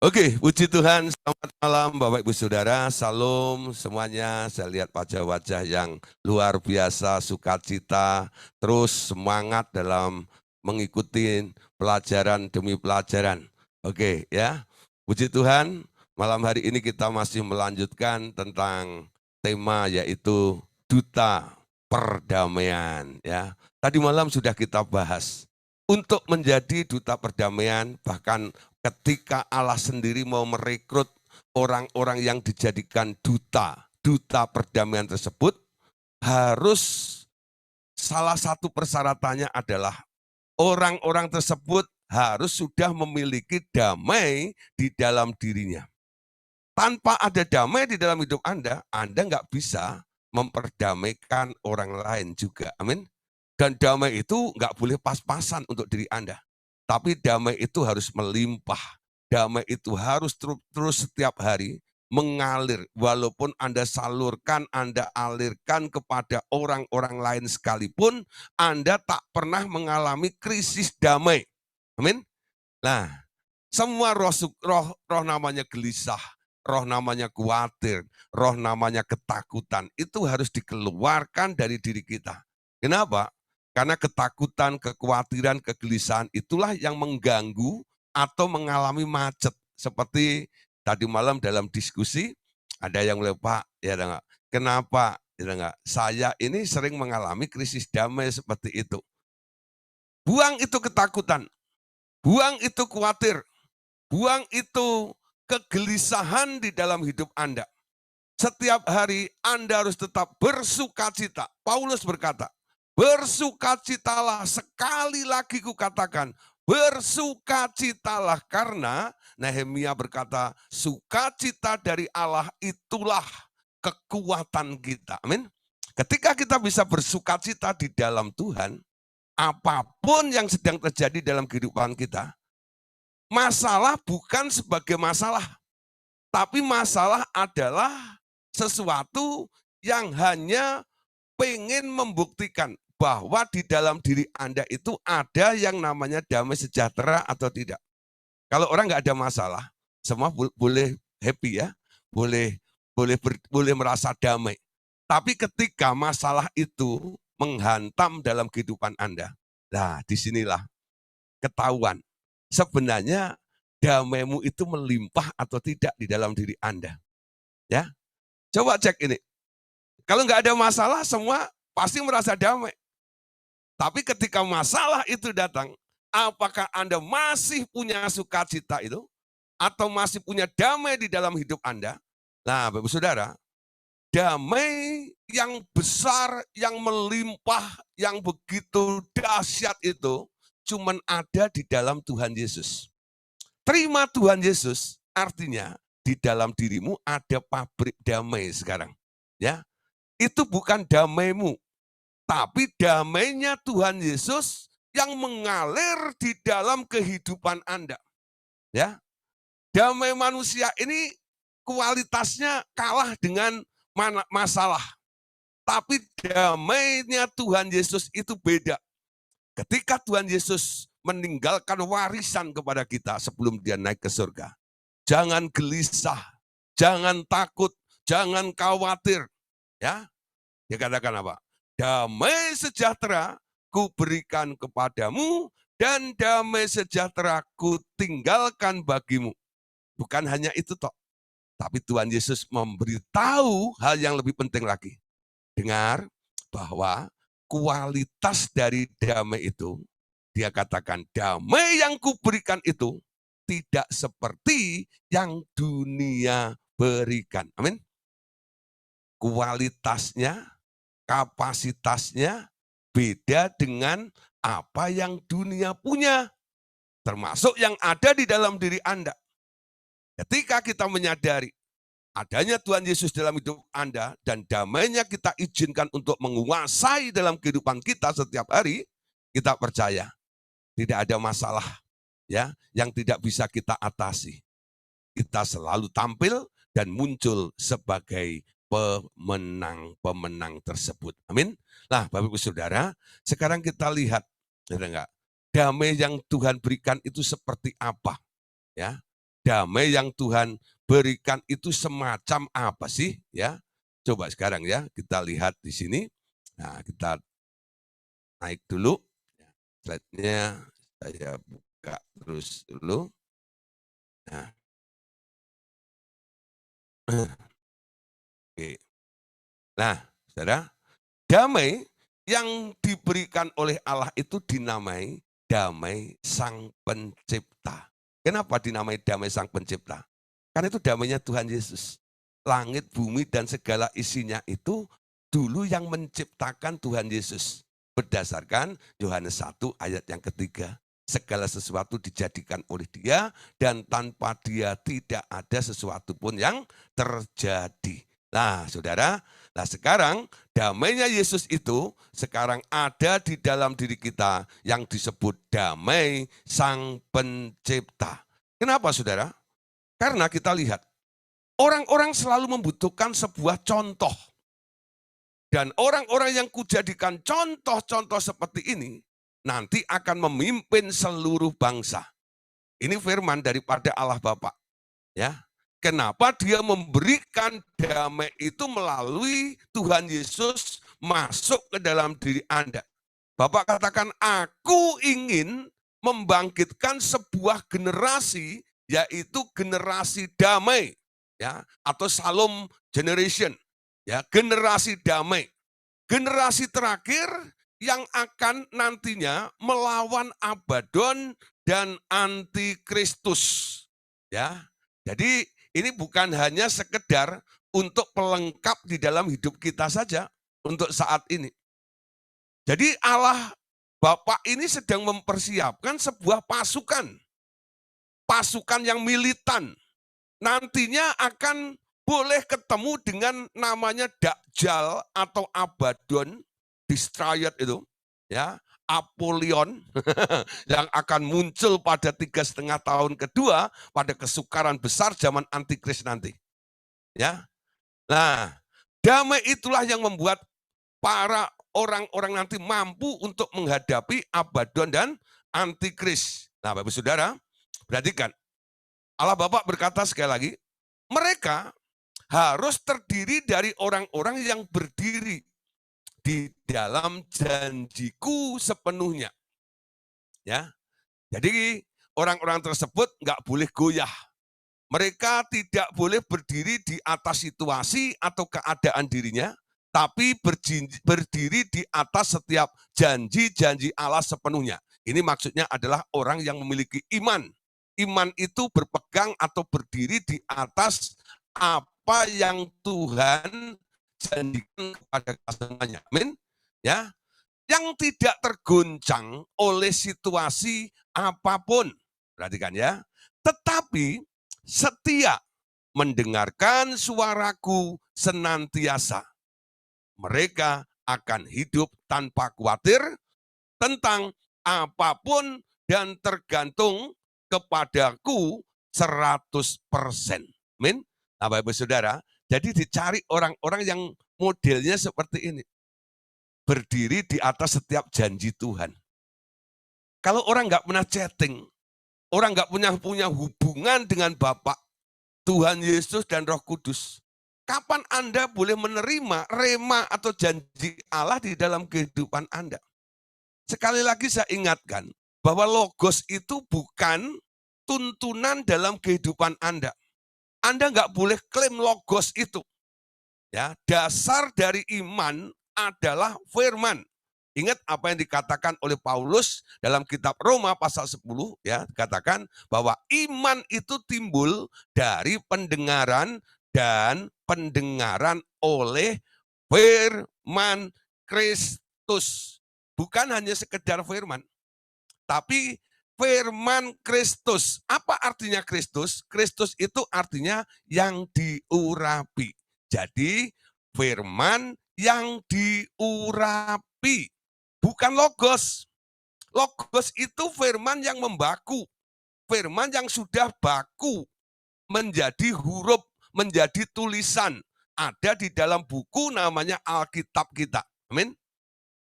Oke, puji Tuhan, selamat malam Bapak Ibu Saudara, salam semuanya. Saya lihat wajah-wajah yang luar biasa, sukacita, terus semangat dalam mengikuti pelajaran demi pelajaran. Oke ya, puji Tuhan, malam hari ini kita masih melanjutkan tentang tema yaitu Duta Perdamaian. Ya, tadi malam sudah kita bahas. Untuk menjadi duta perdamaian, bahkan ketika Allah sendiri mau merekrut orang-orang yang dijadikan duta perdamaian tersebut, harus salah satu persyaratannya adalah orang-orang tersebut harus sudah memiliki damai di dalam dirinya. Tanpa ada damai di dalam hidup Anda nggak bisa memperdamaikan orang lain juga. Amin. Dan damai itu nggak boleh pas-pasan untuk diri Anda. Tapi damai itu harus melimpah. Damai itu harus terus setiap hari mengalir. Walaupun Anda salurkan, Anda alirkan kepada orang-orang lain sekalipun, Anda tak pernah mengalami krisis damai. Amin. Nah, semua roh namanya gelisah, roh namanya khawatir, roh namanya ketakutan, itu harus dikeluarkan dari diri kita. Kenapa? Karena ketakutan, kekhawatiran, kegelisahan itulah yang mengganggu atau mengalami macet. Seperti tadi malam dalam diskusi, ada yang bilang, Pak, ya enggak, kenapa? Ya enggak, saya ini sering mengalami krisis damai seperti itu. Buang itu ketakutan, buang itu khawatir, buang itu kegelisahan di dalam hidup Anda. Setiap hari Anda harus tetap bersukacita. Paulus berkata, bersukacitalah, sekali lagi kukatakan, bersukacitalah, karena Nehemia berkata, sukacita dari Allah itulah kekuatan kita. Amin. Ketika kita bisa bersukacita di dalam Tuhan, apapun yang sedang terjadi dalam kehidupan kita, masalah bukan sebagai masalah, tapi masalah adalah sesuatu yang hanya pengen membuktikan bahwa di dalam diri Anda itu ada yang namanya damai sejahtera atau tidak. Kalau orang nggak ada masalah, semua boleh happy ya, boleh merasa damai. Tapi ketika masalah itu menghantam dalam kehidupan Anda, nah disinilah ketahuan sebenarnya damaimu itu melimpah atau tidak di dalam diri Anda. Ya, coba cek ini. Kalau nggak ada masalah, semua pasti merasa damai. Tapi ketika masalah itu datang, apakah Anda masih punya sukacita itu? Atau masih punya damai di dalam hidup Anda? Nah, Bapak Saudara, damai yang besar, yang melimpah, yang begitu dahsyat itu, cuman ada di dalam Tuhan Yesus. Terima Tuhan Yesus, artinya di dalam dirimu ada pabrik damai sekarang. Ya, itu bukan damaimu, tapi damainya Tuhan Yesus yang mengalir di dalam kehidupan Anda. Ya, damai manusia ini kualitasnya kalah dengan masalah. Tapi damainya Tuhan Yesus itu beda. Ketika Tuhan Yesus meninggalkan warisan kepada kita sebelum dia naik ke surga, jangan gelisah, jangan takut, jangan khawatir. Ya, dia katakan apa? Damai sejahtera ku berikan kepadamu dan damai sejahtera ku tinggalkan bagimu. Bukan hanya itu toh, tapi Tuhan Yesus memberitahu hal yang lebih penting lagi. Dengar bahwa kualitas dari damai itu, dia katakan damai yang kuberikan itu tidak seperti yang dunia berikan. Amin. Kualitasnya, kapasitasnya beda dengan apa yang dunia punya, termasuk yang ada di dalam diri Anda. Ketika kita menyadari adanya Tuhan Yesus dalam hidup Anda dan damainya kita izinkan untuk menguasai dalam kehidupan kita setiap hari, kita percaya tidak ada masalah ya yang tidak bisa kita atasi. Kita selalu tampil dan muncul sebagai pemenang-pemenang tersebut. Amin. Nah, Bapak Ibu Saudara, sekarang kita lihat, ada enggak? Damai yang Tuhan berikan itu seperti apa? Ya. damai yang Tuhan berikan itu semacam apa sih? Ya, coba sekarang ya kita lihat di sini. Nah, kita naik dulu. Slide-nya saya buka terus dulu. Nah, oke. Nah, saudara, damai yang diberikan oleh Allah itu dinamai damai Sang Pencipta. Kenapa dinamai damai Sang Pencipta? Karena itu damainya Tuhan Yesus. Langit, bumi, dan segala isinya itu dulu yang menciptakan Tuhan Yesus. Berdasarkan Yohanes 1 ayat yang ketiga. Segala sesuatu dijadikan oleh Dia dan tanpa Dia tidak ada sesuatu pun yang terjadi. Nah, saudara, nah sekarang damainya Yesus itu sekarang ada di dalam diri kita yang disebut damai Sang Pencipta. Kenapa saudara? Karena kita lihat, orang-orang selalu membutuhkan sebuah contoh. Dan orang-orang yang kujadikan contoh-contoh seperti ini, nanti akan memimpin seluruh bangsa. Ini firman daripada Allah Bapa. Ya, kenapa Dia memberikan damai itu melalui Tuhan Yesus masuk ke dalam diri Anda. Bapak katakan, aku ingin membangkitkan sebuah generasi, yaitu generasi damai, ya, atau Shalom Generation, ya, generasi damai. Generasi terakhir yang akan nantinya melawan Abaddon dan Antikristus. Ya, jadi ini bukan hanya sekedar untuk pelengkap di dalam hidup kita saja untuk saat ini. Jadi Allah Bapa ini sedang mempersiapkan sebuah pasukan. Pasukan yang militan. Nantinya akan boleh ketemu dengan namanya Dajjal atau Abaddon, Destroyer itu, ya, Apollyon yang akan muncul pada 3,5 tahun kedua pada kesukaran besar zaman Antikris nanti. Ya, nah, damai itulah yang membuat para orang-orang nanti mampu untuk menghadapi Abaddon dan Antikris. Nah, Bapak Saudara, perhatikan. Allah Bapa berkata sekali lagi, mereka harus terdiri dari orang-orang yang berdiri di dalam janjiku sepenuhnya. Ya, jadi orang-orang tersebut nggak boleh goyah. Mereka tidak boleh berdiri di atas situasi atau keadaan dirinya, tapi berdiri di atas setiap janji-janji Allah sepenuhnya. Ini maksudnya adalah orang yang memiliki iman. Iman itu berpegang atau berdiri di atas apa yang Tuhan janjikan kepada semuanya. Amin. Ya, yang tidak tergoncang oleh situasi apapun. Perhatikan ya. Tetapi setia mendengarkan suaraku senantiasa. Mereka akan hidup tanpa khawatir tentang apapun dan tergantung kepadaku 100%. Amin. Nah, Bapak Saudara, jadi dicari orang-orang yang modelnya seperti ini. Berdiri di atas setiap janji Tuhan. Kalau orang nggak pernah chatting, orang nggak punya hubungan dengan Bapa, Tuhan Yesus dan Roh Kudus, kapan Anda boleh menerima rema atau janji Allah di dalam kehidupan Anda? Sekali lagi saya ingatkan, bahwa logos itu bukan tuntunan dalam kehidupan Anda. Anda nggak boleh klaim logos itu. Ya, dasar dari iman adalah firman. Ingat apa yang dikatakan oleh Paulus dalam kitab Roma pasal 10, ya, dikatakan bahwa iman itu timbul dari pendengaran dan pendengaran oleh firman Kristus. Bukan hanya sekedar firman, tapi firman Kristus. Apa artinya Kristus? Kristus itu artinya yang diurapi. Jadi firman yang diurapi. Bukan logos. Logos itu firman yang membaku. Firman yang sudah baku. Menjadi huruf, menjadi tulisan. Ada di dalam buku namanya Alkitab kita. Amin.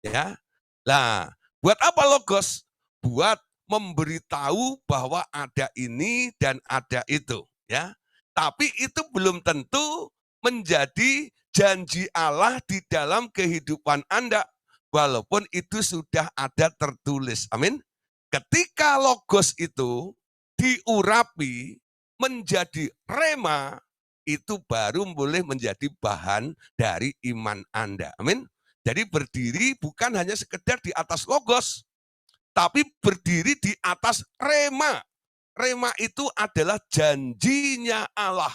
Ya. Nah, buat apa logos? Buat memberitahu bahwa ada ini dan ada itu, ya. Tapi itu belum tentu menjadi janji Allah di dalam kehidupan Anda, walaupun itu sudah ada tertulis. Amin. Ketika logos itu diurapi menjadi rema, itu baru boleh menjadi bahan dari iman Anda. Amin. Jadi berdiri bukan hanya sekedar di atas logos, tapi berdiri di atas rema. Rema itu adalah janjinya Allah.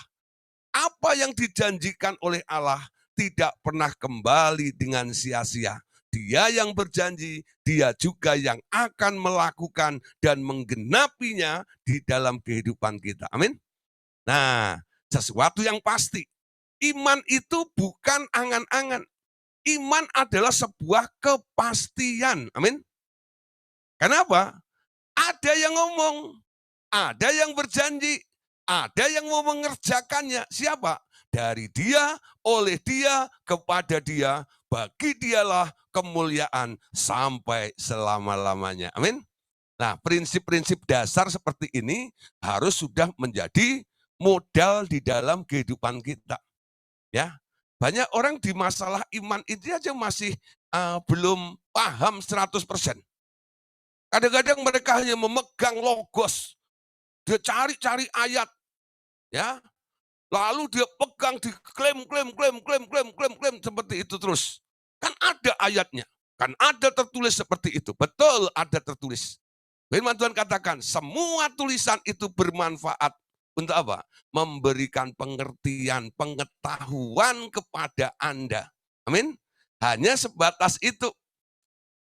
Apa yang dijanjikan oleh Allah tidak pernah kembali dengan sia-sia. Dia yang berjanji, dia juga yang akan melakukan dan menggenapinya di dalam kehidupan kita. Amin. Nah, sesuatu yang pasti. Iman itu bukan angan-angan. Iman adalah sebuah kepastian. Amin. Kenapa? Ada yang ngomong, ada yang berjanji, ada yang mau mengerjakannya. Siapa? Dari dia, oleh dia, kepada dia, bagi dialah kemuliaan sampai selama-lamanya. Amin. Nah, prinsip-prinsip dasar seperti ini harus sudah menjadi modal di dalam kehidupan kita. Ya, banyak orang di masalah iman ini aja masih belum paham 100%. Kadang-kadang mereka hanya memegang logos, dia cari-cari ayat, ya, lalu dia pegang, klaim seperti itu terus. Kan ada ayatnya, kan ada tertulis seperti itu. Betul ada tertulis. Firman Tuhan katakan, semua tulisan itu bermanfaat untuk apa? Memberikan pengertian, pengetahuan kepada Anda. Amin. Hanya sebatas itu.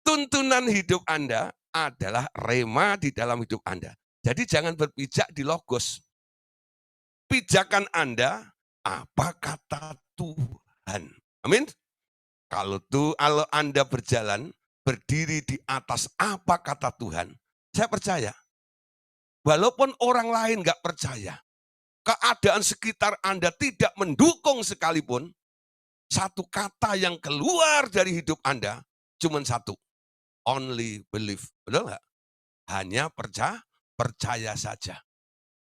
Tuntunan hidup Anda adalah rema di dalam hidup Anda. Jadi jangan berpijak di logos. Pijakan Anda, apa kata Tuhan. Amin. Kalau Anda berjalan, berdiri di atas apa kata Tuhan, saya percaya. Walaupun orang lain nggak percaya, keadaan sekitar Anda tidak mendukung sekalipun, satu kata yang keluar dari hidup Anda, cuma satu. Only believe. Betul nggak? Hanya percaya saja.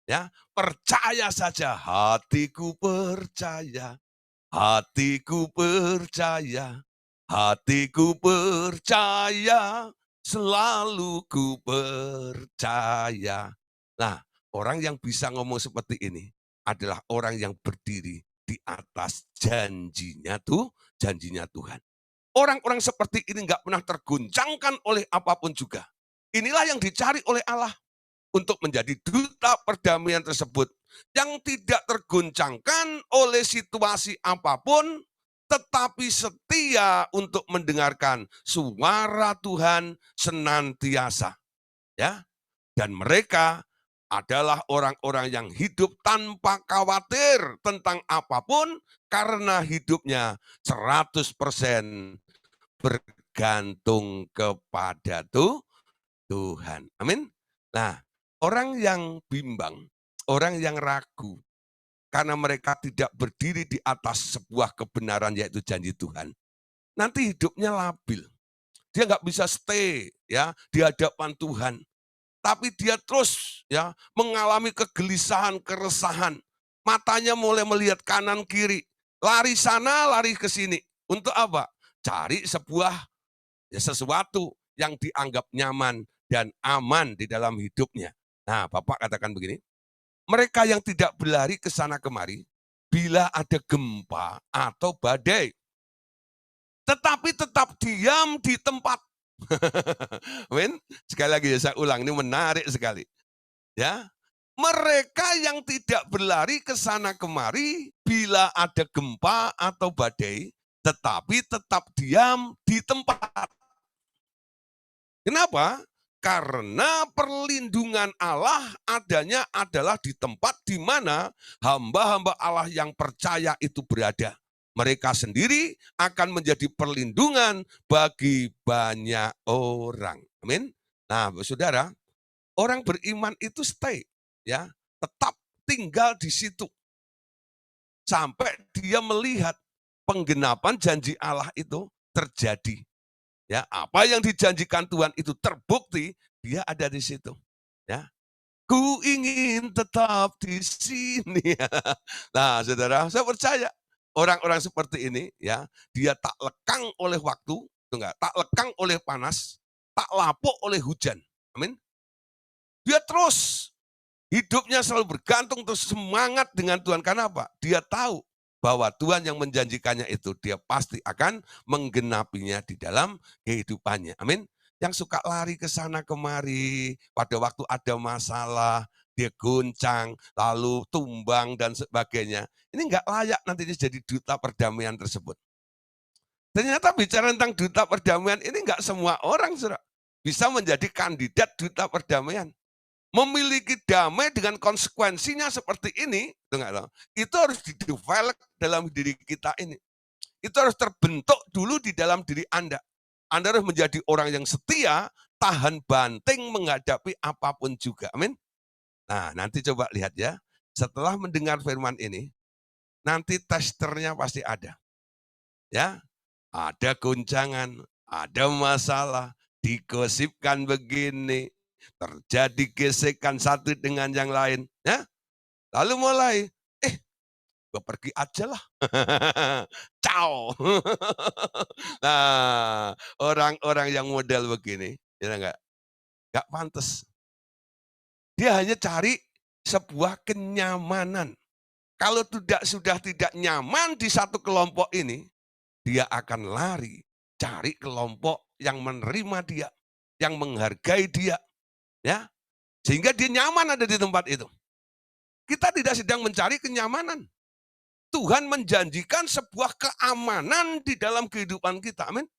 Ya, percaya saja. Hatiku percaya. Hatiku percaya. Hatiku percaya. Selalu ku percaya. Nah, orang yang bisa ngomong seperti ini adalah orang yang berdiri di atas janjinya Tuhan. Orang-orang seperti ini nggak pernah terguncangkan oleh apapun juga. Inilah yang dicari oleh Allah untuk menjadi duta perdamaian tersebut. Yang tidak terguncangkan oleh situasi apapun, tetapi setia untuk mendengarkan suara Tuhan senantiasa. Ya, dan mereka adalah orang-orang yang hidup tanpa khawatir tentang apapun, karena hidupnya 100% bergantung kepada Tuhan. Amin. Nah, orang yang bimbang, orang yang ragu, karena mereka tidak berdiri di atas sebuah kebenaran yaitu janji Tuhan, nanti hidupnya labil. Dia nggak bisa stay ya di hadapan Tuhan. Tapi dia terus ya mengalami kegelisahan, keresahan. Matanya mulai melihat kanan kiri, lari sana, lari ke sini. Untuk apa? Cari sesuatu yang dianggap nyaman dan aman di dalam hidupnya. Nah, Bapak katakan begini, mereka yang tidak berlari ke sana kemari, bila ada gempa atau badai, tetapi tetap diam di tempat. Amin. Sekali lagi ya saya ulang, ini menarik sekali. Ya, mereka yang tidak berlari ke sana kemari bila ada gempa atau badai, tetapi tetap diam di tempat. Kenapa? Karena perlindungan Allah adanya adalah di tempat di mana hamba-hamba Allah yang percaya itu berada. Mereka sendiri akan menjadi perlindungan bagi banyak orang. Amin. Nah, saudara, orang beriman itu stay, ya, tetap tinggal di situ sampai dia melihat penggenapan janji Allah itu terjadi. Ya, apa yang dijanjikan Tuhan itu terbukti dia ada di situ. Ya, ku ingin tetap di sini. Nah, saudara, saya percaya orang-orang seperti ini, ya, dia tak lekang oleh waktu, enggak, tak lekang oleh panas, tak lapuk oleh hujan. Amin. Dia terus hidupnya selalu bergantung, terus semangat dengan Tuhan. Karena apa? Dia tahu bahwa Tuhan yang menjanjikannya itu, dia pasti akan menggenapinya di dalam kehidupannya. Amin. Yang suka lari ke sana kemari, pada waktu ada masalah, dia goncang, lalu tumbang dan sebagainya. Ini enggak layak nantinya jadi duta perdamaian tersebut. Ternyata bicara tentang duta perdamaian ini enggak semua orang bisa menjadi kandidat duta perdamaian. Memiliki damai dengan konsekuensinya seperti ini, itu harus didevelop dalam diri kita ini. Itu harus terbentuk dulu di dalam diri Anda. Anda harus menjadi orang yang setia, tahan banting menghadapi apapun juga. Amin. Nah, nanti coba lihat ya. Setelah mendengar firman ini, nanti testernya pasti ada. Ya, ada goncangan, ada masalah, digosipkan begini, terjadi gesekan satu dengan yang lain, ya. Lalu mulai, gue pergi aja lah. Ciao. Nah, orang-orang yang model begini, ya enggak pantas. Dia hanya cari sebuah kenyamanan. Kalau sudah tidak nyaman di satu kelompok ini, dia akan lari cari kelompok yang menerima dia, yang menghargai dia, ya. Sehingga dia nyaman ada di tempat itu. Kita tidak sedang mencari kenyamanan. Tuhan menjanjikan sebuah keamanan di dalam kehidupan kita. Amin.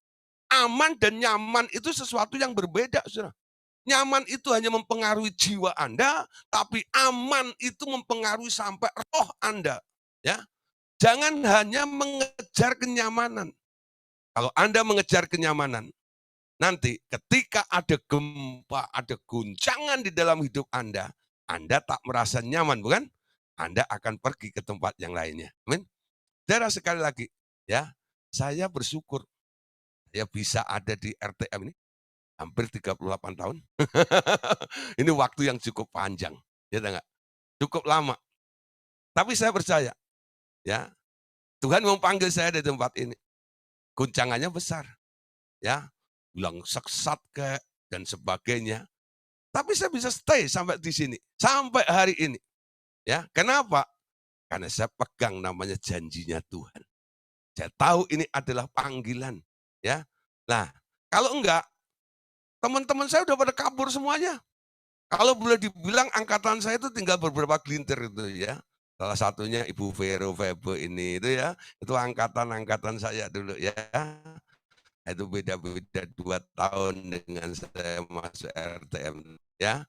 Aman dan nyaman itu sesuatu yang berbeda, saudara. Nyaman itu hanya mempengaruhi jiwa Anda, tapi aman itu mempengaruhi sampai roh Anda. Ya, jangan hanya mengejar kenyamanan. Kalau Anda mengejar kenyamanan, nanti ketika ada gempa, ada guncangan di dalam hidup Anda tak merasa nyaman, bukan? Anda akan pergi ke tempat yang lainnya. Amin. Saudara, sekali lagi, ya, saya bersyukur saya bisa ada di RTM ini hampir 38 tahun. Ini waktu yang cukup panjang, ya enggak? Cukup lama. Tapi saya percaya, ya, Tuhan memanggil saya di tempat ini. Guncangannya besar, ya, bilang seksat dan sebagainya. Tapi saya bisa stay sampai di sini, sampai hari ini. Ya, kenapa? Karena saya pegang namanya janjinya Tuhan. Saya tahu ini adalah panggilan, ya. Nah, kalau enggak, teman-teman saya udah pada kabur semuanya. Kalau boleh dibilang angkatan saya itu tinggal beberapa gelintir itu, ya. Salah satunya Ibu Vero Febe ini itu, ya. Itu angkatan-angkatan saya dulu, ya. Itu beda-beda 2 tahun dengan saya masuk RTM, ya.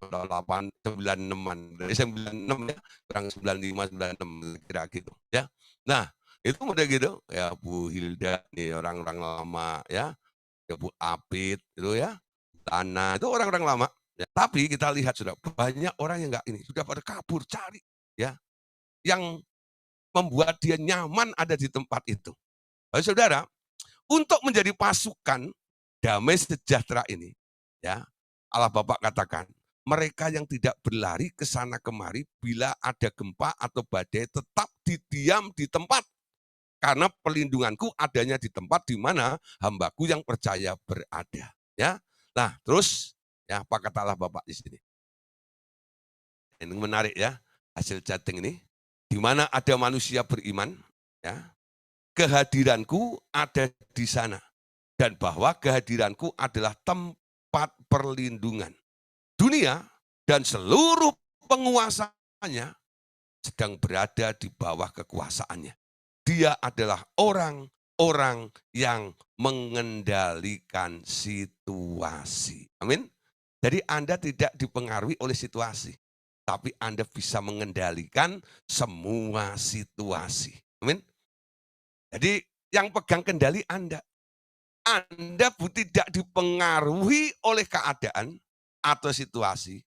Tahun 96-an, dari 96 ya, kurang 95, 96 kira gitu, ya. Nah, itu udah gitu, ya Bu Hilda nih orang-orang lama, ya. Ya Bu Apit itu, ya. Tana itu orang-orang lama, ya. Tapi kita lihat sudah banyak orang yang enggak ini, sudah pada kabur cari, ya. Yang membuat dia nyaman ada di tempat itu. Saudara, untuk menjadi pasukan damai sejahtera ini, ya, Allah Bapa katakan, mereka yang tidak berlari ke sana kemari bila ada gempa atau badai tetap diam di tempat. Karena pelindunganku adanya di tempat di mana hambaku yang percaya berada. Ya, nah terus, ya, apa kata Allah Bapa di sini? Ini menarik, ya, hasil chatting ini. Di mana ada manusia beriman, ya, kehadiranku ada di sana. Dan bahwa kehadiranku adalah tempat perlindungan. Dunia dan seluruh penguasanya sedang berada di bawah kekuasaannya. Dia adalah orang-orang yang mengendalikan situasi. Amin. Jadi Anda tidak dipengaruhi oleh situasi, tapi Anda bisa mengendalikan semua situasi. Amin. Jadi yang pegang kendali Anda. Anda tidak dipengaruhi oleh keadaan atau situasi.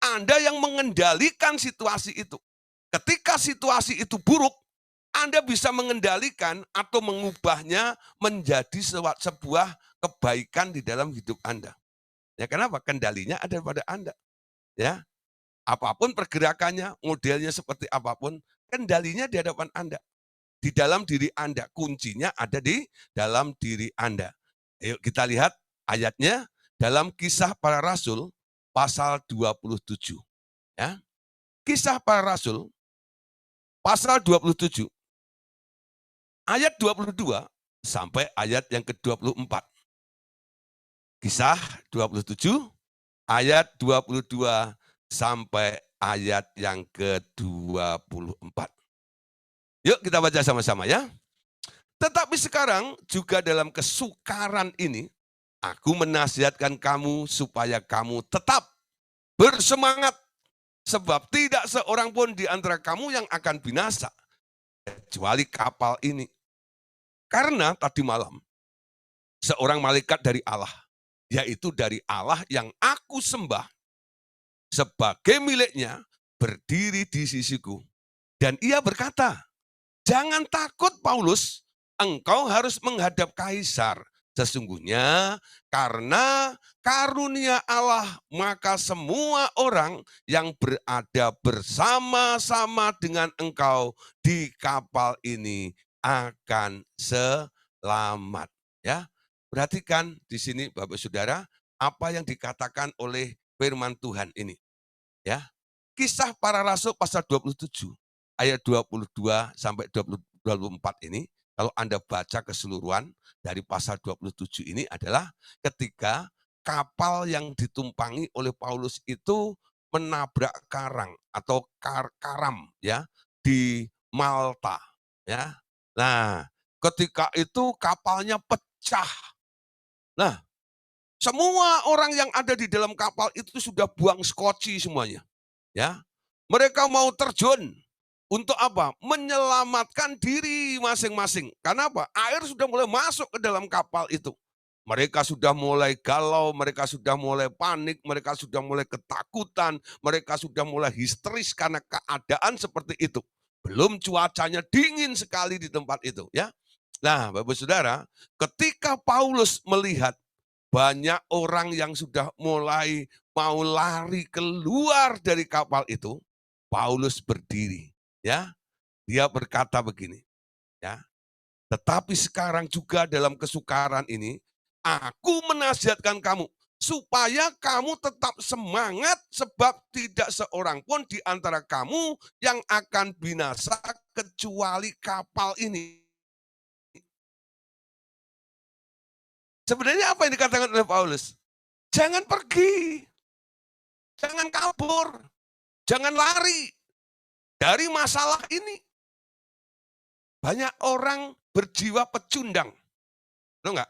Anda yang mengendalikan situasi itu. Ketika situasi itu buruk, Anda bisa mengendalikan atau mengubahnya menjadi sebuah kebaikan di dalam hidup Anda. Ya, kenapa? Kendalinya ada pada Anda. Ya, apapun pergerakannya, modelnya seperti apapun, kendalinya di hadapan Anda. Di dalam diri Anda, kuncinya ada di dalam diri Anda. Ayo kita lihat ayatnya dalam Kisah Para Rasul pasal 27. Ya. Kisah Para Rasul pasal 27 ayat 22 sampai ayat yang ke-24. Kisah 27 ayat 22 sampai ayat yang ke-24. Yuk kita baca sama-sama ya. Tetapi sekarang juga dalam kesukaran ini, aku menasihatkan kamu supaya kamu tetap bersemangat. Sebab tidak seorang pun di antara kamu yang akan binasa, kecuali kapal ini. Karena tadi malam, seorang malaikat dari Allah, yaitu dari Allah yang aku sembah, sebagai miliknya, berdiri di sisiku. Dan ia berkata, jangan takut Paulus, engkau harus menghadap kaisar. Sesungguhnya karena karunia Allah, maka semua orang yang berada bersama-sama dengan engkau di kapal ini akan selamat. Ya, perhatikan di sini Bapak Saudara, apa yang dikatakan oleh firman Tuhan ini. Ya, Kisah Para Rasul pasal 27 ayat 22 sampai 24 ini, kalau Anda baca keseluruhan dari pasal 27 ini adalah ketika kapal yang ditumpangi oleh Paulus itu menabrak karang atau karam ya di Malta ya. Nah, ketika itu kapalnya pecah. Nah, semua orang yang ada di dalam kapal itu sudah buang skoci semuanya. Ya, mereka mau terjun untuk apa? Menyelamatkan diri masing-masing. Karena apa? Air sudah mulai masuk ke dalam kapal itu. Mereka sudah mulai galau, mereka sudah mulai panik, mereka sudah mulai ketakutan, mereka sudah mulai histeris karena keadaan seperti itu. Belum cuacanya dingin sekali di tempat itu, ya. Nah, Bapak Saudara, ketika Paulus melihat banyak orang yang sudah mulai mau lari keluar dari kapal itu, Paulus berdiri, ya. Dia berkata begini, ya. Tetapi sekarang juga dalam kesukaran ini, aku menasihatkan kamu supaya kamu tetap semangat sebab tidak seorang pun di antara kamu yang akan binasa kecuali kapal ini. Sebenarnya apa yang dikatakan oleh Paulus? Jangan pergi, jangan kabur, jangan lari dari masalah ini. Banyak orang berjiwa pecundang. Tahu enggak?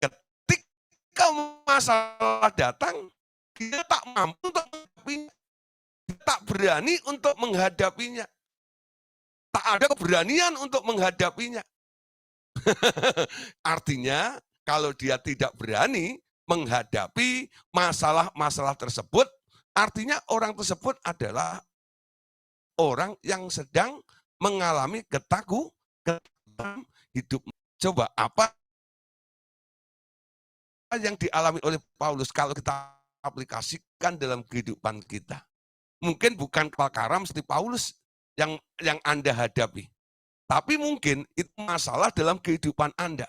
Ketika masalah datang, dia tak mampu untuk menghadapinya. Dia tak berani untuk menghadapinya. Tak ada keberanian untuk menghadapinya. Artinya, kalau dia tidak berani menghadapi masalah-masalah tersebut, artinya orang tersebut adalah orang yang sedang mengalami ketakutan hidup. Coba apa yang dialami oleh Paulus kalau kita aplikasikan dalam kehidupan kita? Mungkin bukan kapal karam seperti Paulus yang Anda hadapi. Tapi mungkin itu masalah dalam kehidupan Anda.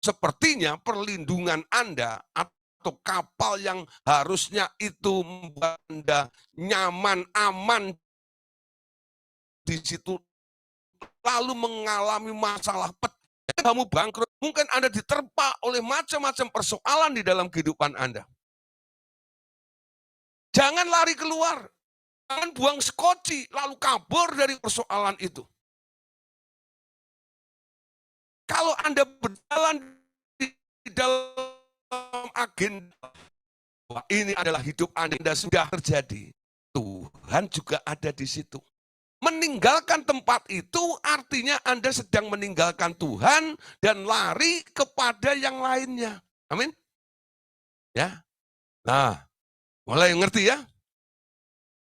Sepertinya perlindungan Anda atau kapal yang harusnya itu membuat Anda nyaman, aman di situ, lalu mengalami masalah pecah, kamu bangkrut. Mungkin Anda diterpa oleh macam-macam persoalan di dalam kehidupan Anda. Jangan lari keluar. Jangan buang skoci, lalu kabur dari persoalan itu. Kalau Anda berjalan di dalam agenda, bahwa ini adalah hidup Anda sudah terjadi, Tuhan juga ada di situ. Meninggalkan tempat itu artinya Anda sedang meninggalkan Tuhan dan lari kepada yang lainnya. Amin. Ya. Nah, mulai ngerti ya?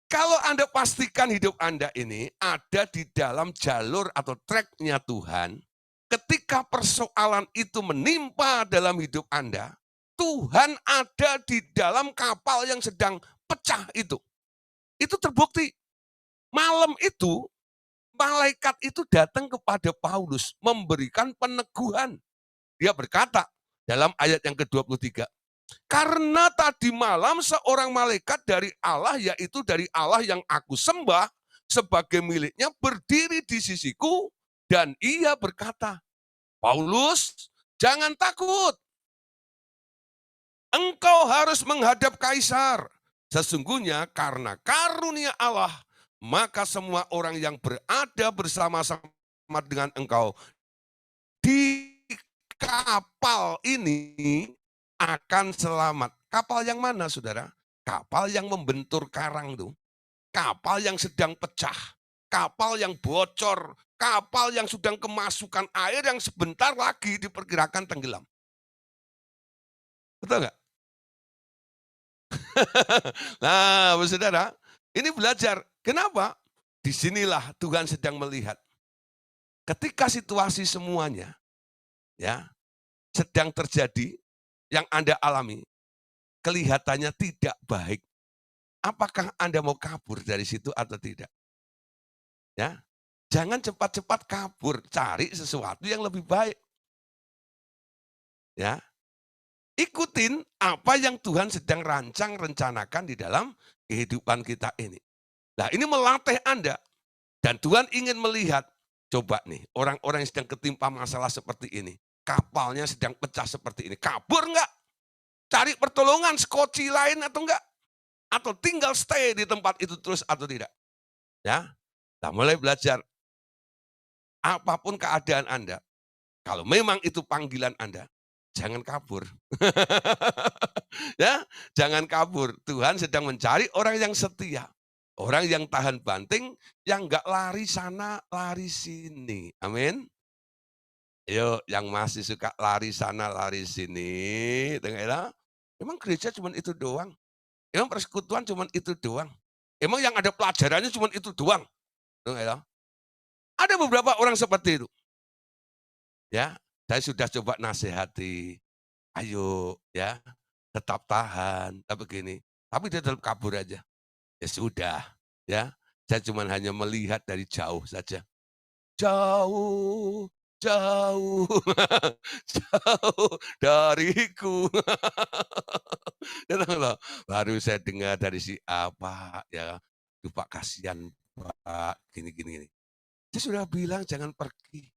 Kalau Anda pastikan hidup Anda ini ada di dalam jalur atau track-nya Tuhan, ketika persoalan itu menimpa dalam hidup Anda, Tuhan ada di dalam kapal yang sedang pecah itu. Itu terbukti. Malam itu, malaikat itu datang kepada Paulus, memberikan peneguhan. Dia berkata dalam ayat yang ke-23, karena tadi malam seorang malaikat dari Allah, yaitu dari Allah yang aku sembah, sebagai miliknya berdiri di sisiku, dan ia berkata, Paulus, jangan takut. Engkau harus menghadap kaisar. Sesungguhnya karena karunia Allah, maka semua orang yang berada bersama-sama dengan engkau di kapal ini akan selamat. Kapal yang mana, saudara? Kapal yang membentur karang tuh. Kapal yang sedang pecah. Kapal yang bocor. Kapal yang sedang kemasukan air yang sebentar lagi diperkirakan tenggelam. Betul nggak? Nah, saudara, ini belajar. Kenapa? Disinilah Tuhan sedang melihat. Ketika situasi semuanya ya sedang terjadi, yang Anda alami, kelihatannya tidak baik. Apakah Anda mau kabur dari situ atau tidak? Ya, jangan cepat-cepat kabur, cari sesuatu yang lebih baik. Ya, ikutin apa yang Tuhan sedang rancang rencanakan di dalam kehidupan kita ini. Nah, ini melatih Anda. Dan Tuhan ingin melihat, coba nih, orang-orang yang sedang ketimpa masalah seperti ini. Kapalnya sedang pecah seperti ini. Kabur enggak? Cari pertolongan, skoci lain atau enggak? Atau tinggal stay di tempat itu terus atau tidak? Ya, nah mulai belajar. Apapun keadaan Anda, kalau memang itu panggilan Anda, jangan kabur. Ya, jangan kabur. Tuhan sedang mencari orang yang setia. Orang yang tahan banting, yang enggak lari sana, lari sini. Amin. Yuk, yang masih suka lari sana, lari sini. Dengar, emang gereja cuma itu doang? Emang persekutuan cuma itu doang? Emang yang ada pelajarannya cuma itu doang? Dengar, ada beberapa orang seperti itu. Ya, saya sudah coba nasihati. Ayo, ya, tetap tahan, tapi begini. Tapi dia tetap kabur aja. Ya sudah, ya. Saya cuma hanya melihat dari jauh saja. Jauh, jauh, jauh dariku. Baru saya dengar dari si A, Pak, ya, "Duh Pak, kasihan Pak, gini, gini, gini." Dia sudah bilang jangan pergi.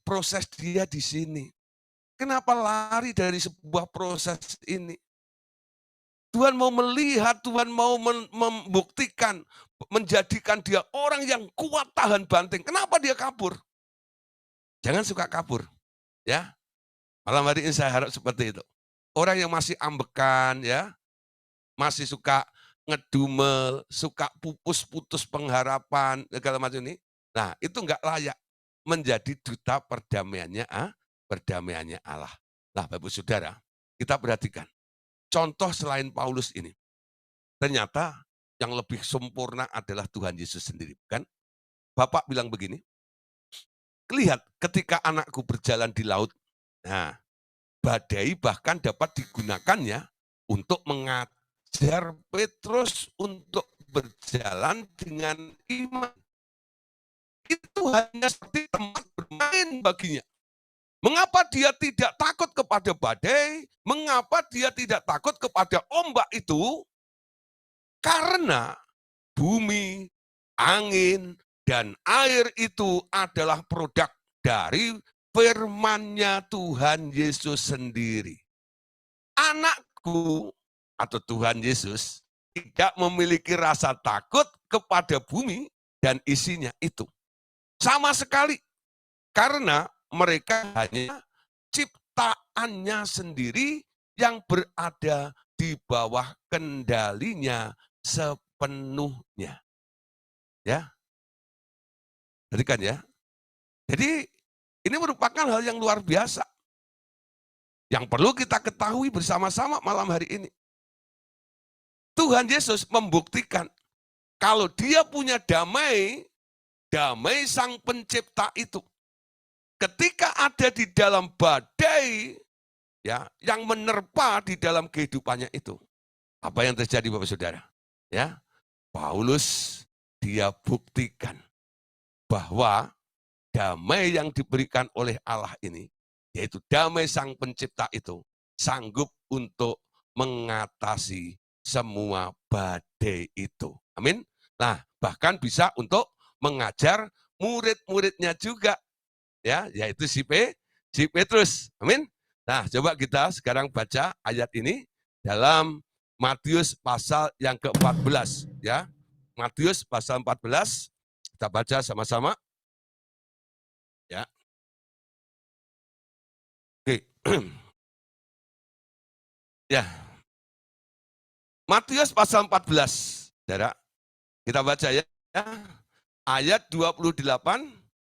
Proses dia di sini. Kenapa lari dari sebuah proses ini? Tuhan mau melihat, Tuhan mau membuktikan, menjadikan dia orang yang kuat tahan banting. Kenapa dia kabur? Jangan suka kabur, ya. Malam hari ini saya harap seperti itu. Orang yang masih ambekan, ya, masih suka ngedumel, suka putus pengharapan, segala macam ini. Nah, itu enggak layak menjadi duta perdamaiannya Allah. Nah, Bapak Saudara, kita perhatikan. Contoh selain Paulus ini, ternyata yang lebih sempurna adalah Tuhan Yesus sendiri, kan? Bapak bilang begini, lihat ketika anakku berjalan di laut, nah, badai bahkan dapat digunakannya untuk mengajar Petrus untuk berjalan dengan iman. Itu hanya seperti tempat bermain baginya. Mengapa dia tidak takut kepada badai? Mengapa dia tidak takut kepada ombak itu? Karena bumi, angin, dan air itu adalah produk dari firman-Nya Tuhan Yesus sendiri. Anakku atau Tuhan Yesus tidak memiliki rasa takut kepada bumi dan isinya itu. Sama sekali. Karena mereka hanya ciptaannya sendiri yang berada di bawah kendalinya sepenuhnya. Ya. Perhatikan ya. Jadi ini merupakan hal yang luar biasa. Yang perlu kita ketahui bersama-sama malam hari ini. Tuhan Yesus membuktikan Kalau dia punya damai, damai Sang Pencipta itu. Ketika ada di dalam badai, ya, yang menerpa di dalam kehidupannya itu. Apa yang terjadi Bapak Saudara? Ya, Paulus dia buktikan bahwa damai yang diberikan oleh Allah ini, yaitu damai Sang Pencipta itu, sanggup untuk mengatasi semua badai itu. Amin. Nah, bahkan bisa untuk mengajar murid-muridnya juga, ya, yaitu si Petrus. Amin. Nah, coba kita sekarang baca ayat ini dalam Matius pasal yang ke-14, ya. Matius pasal 14, kita baca sama-sama. Ya. Oke. Ya. Matius pasal 14, Saudara. Kita baca ya. Ayat 28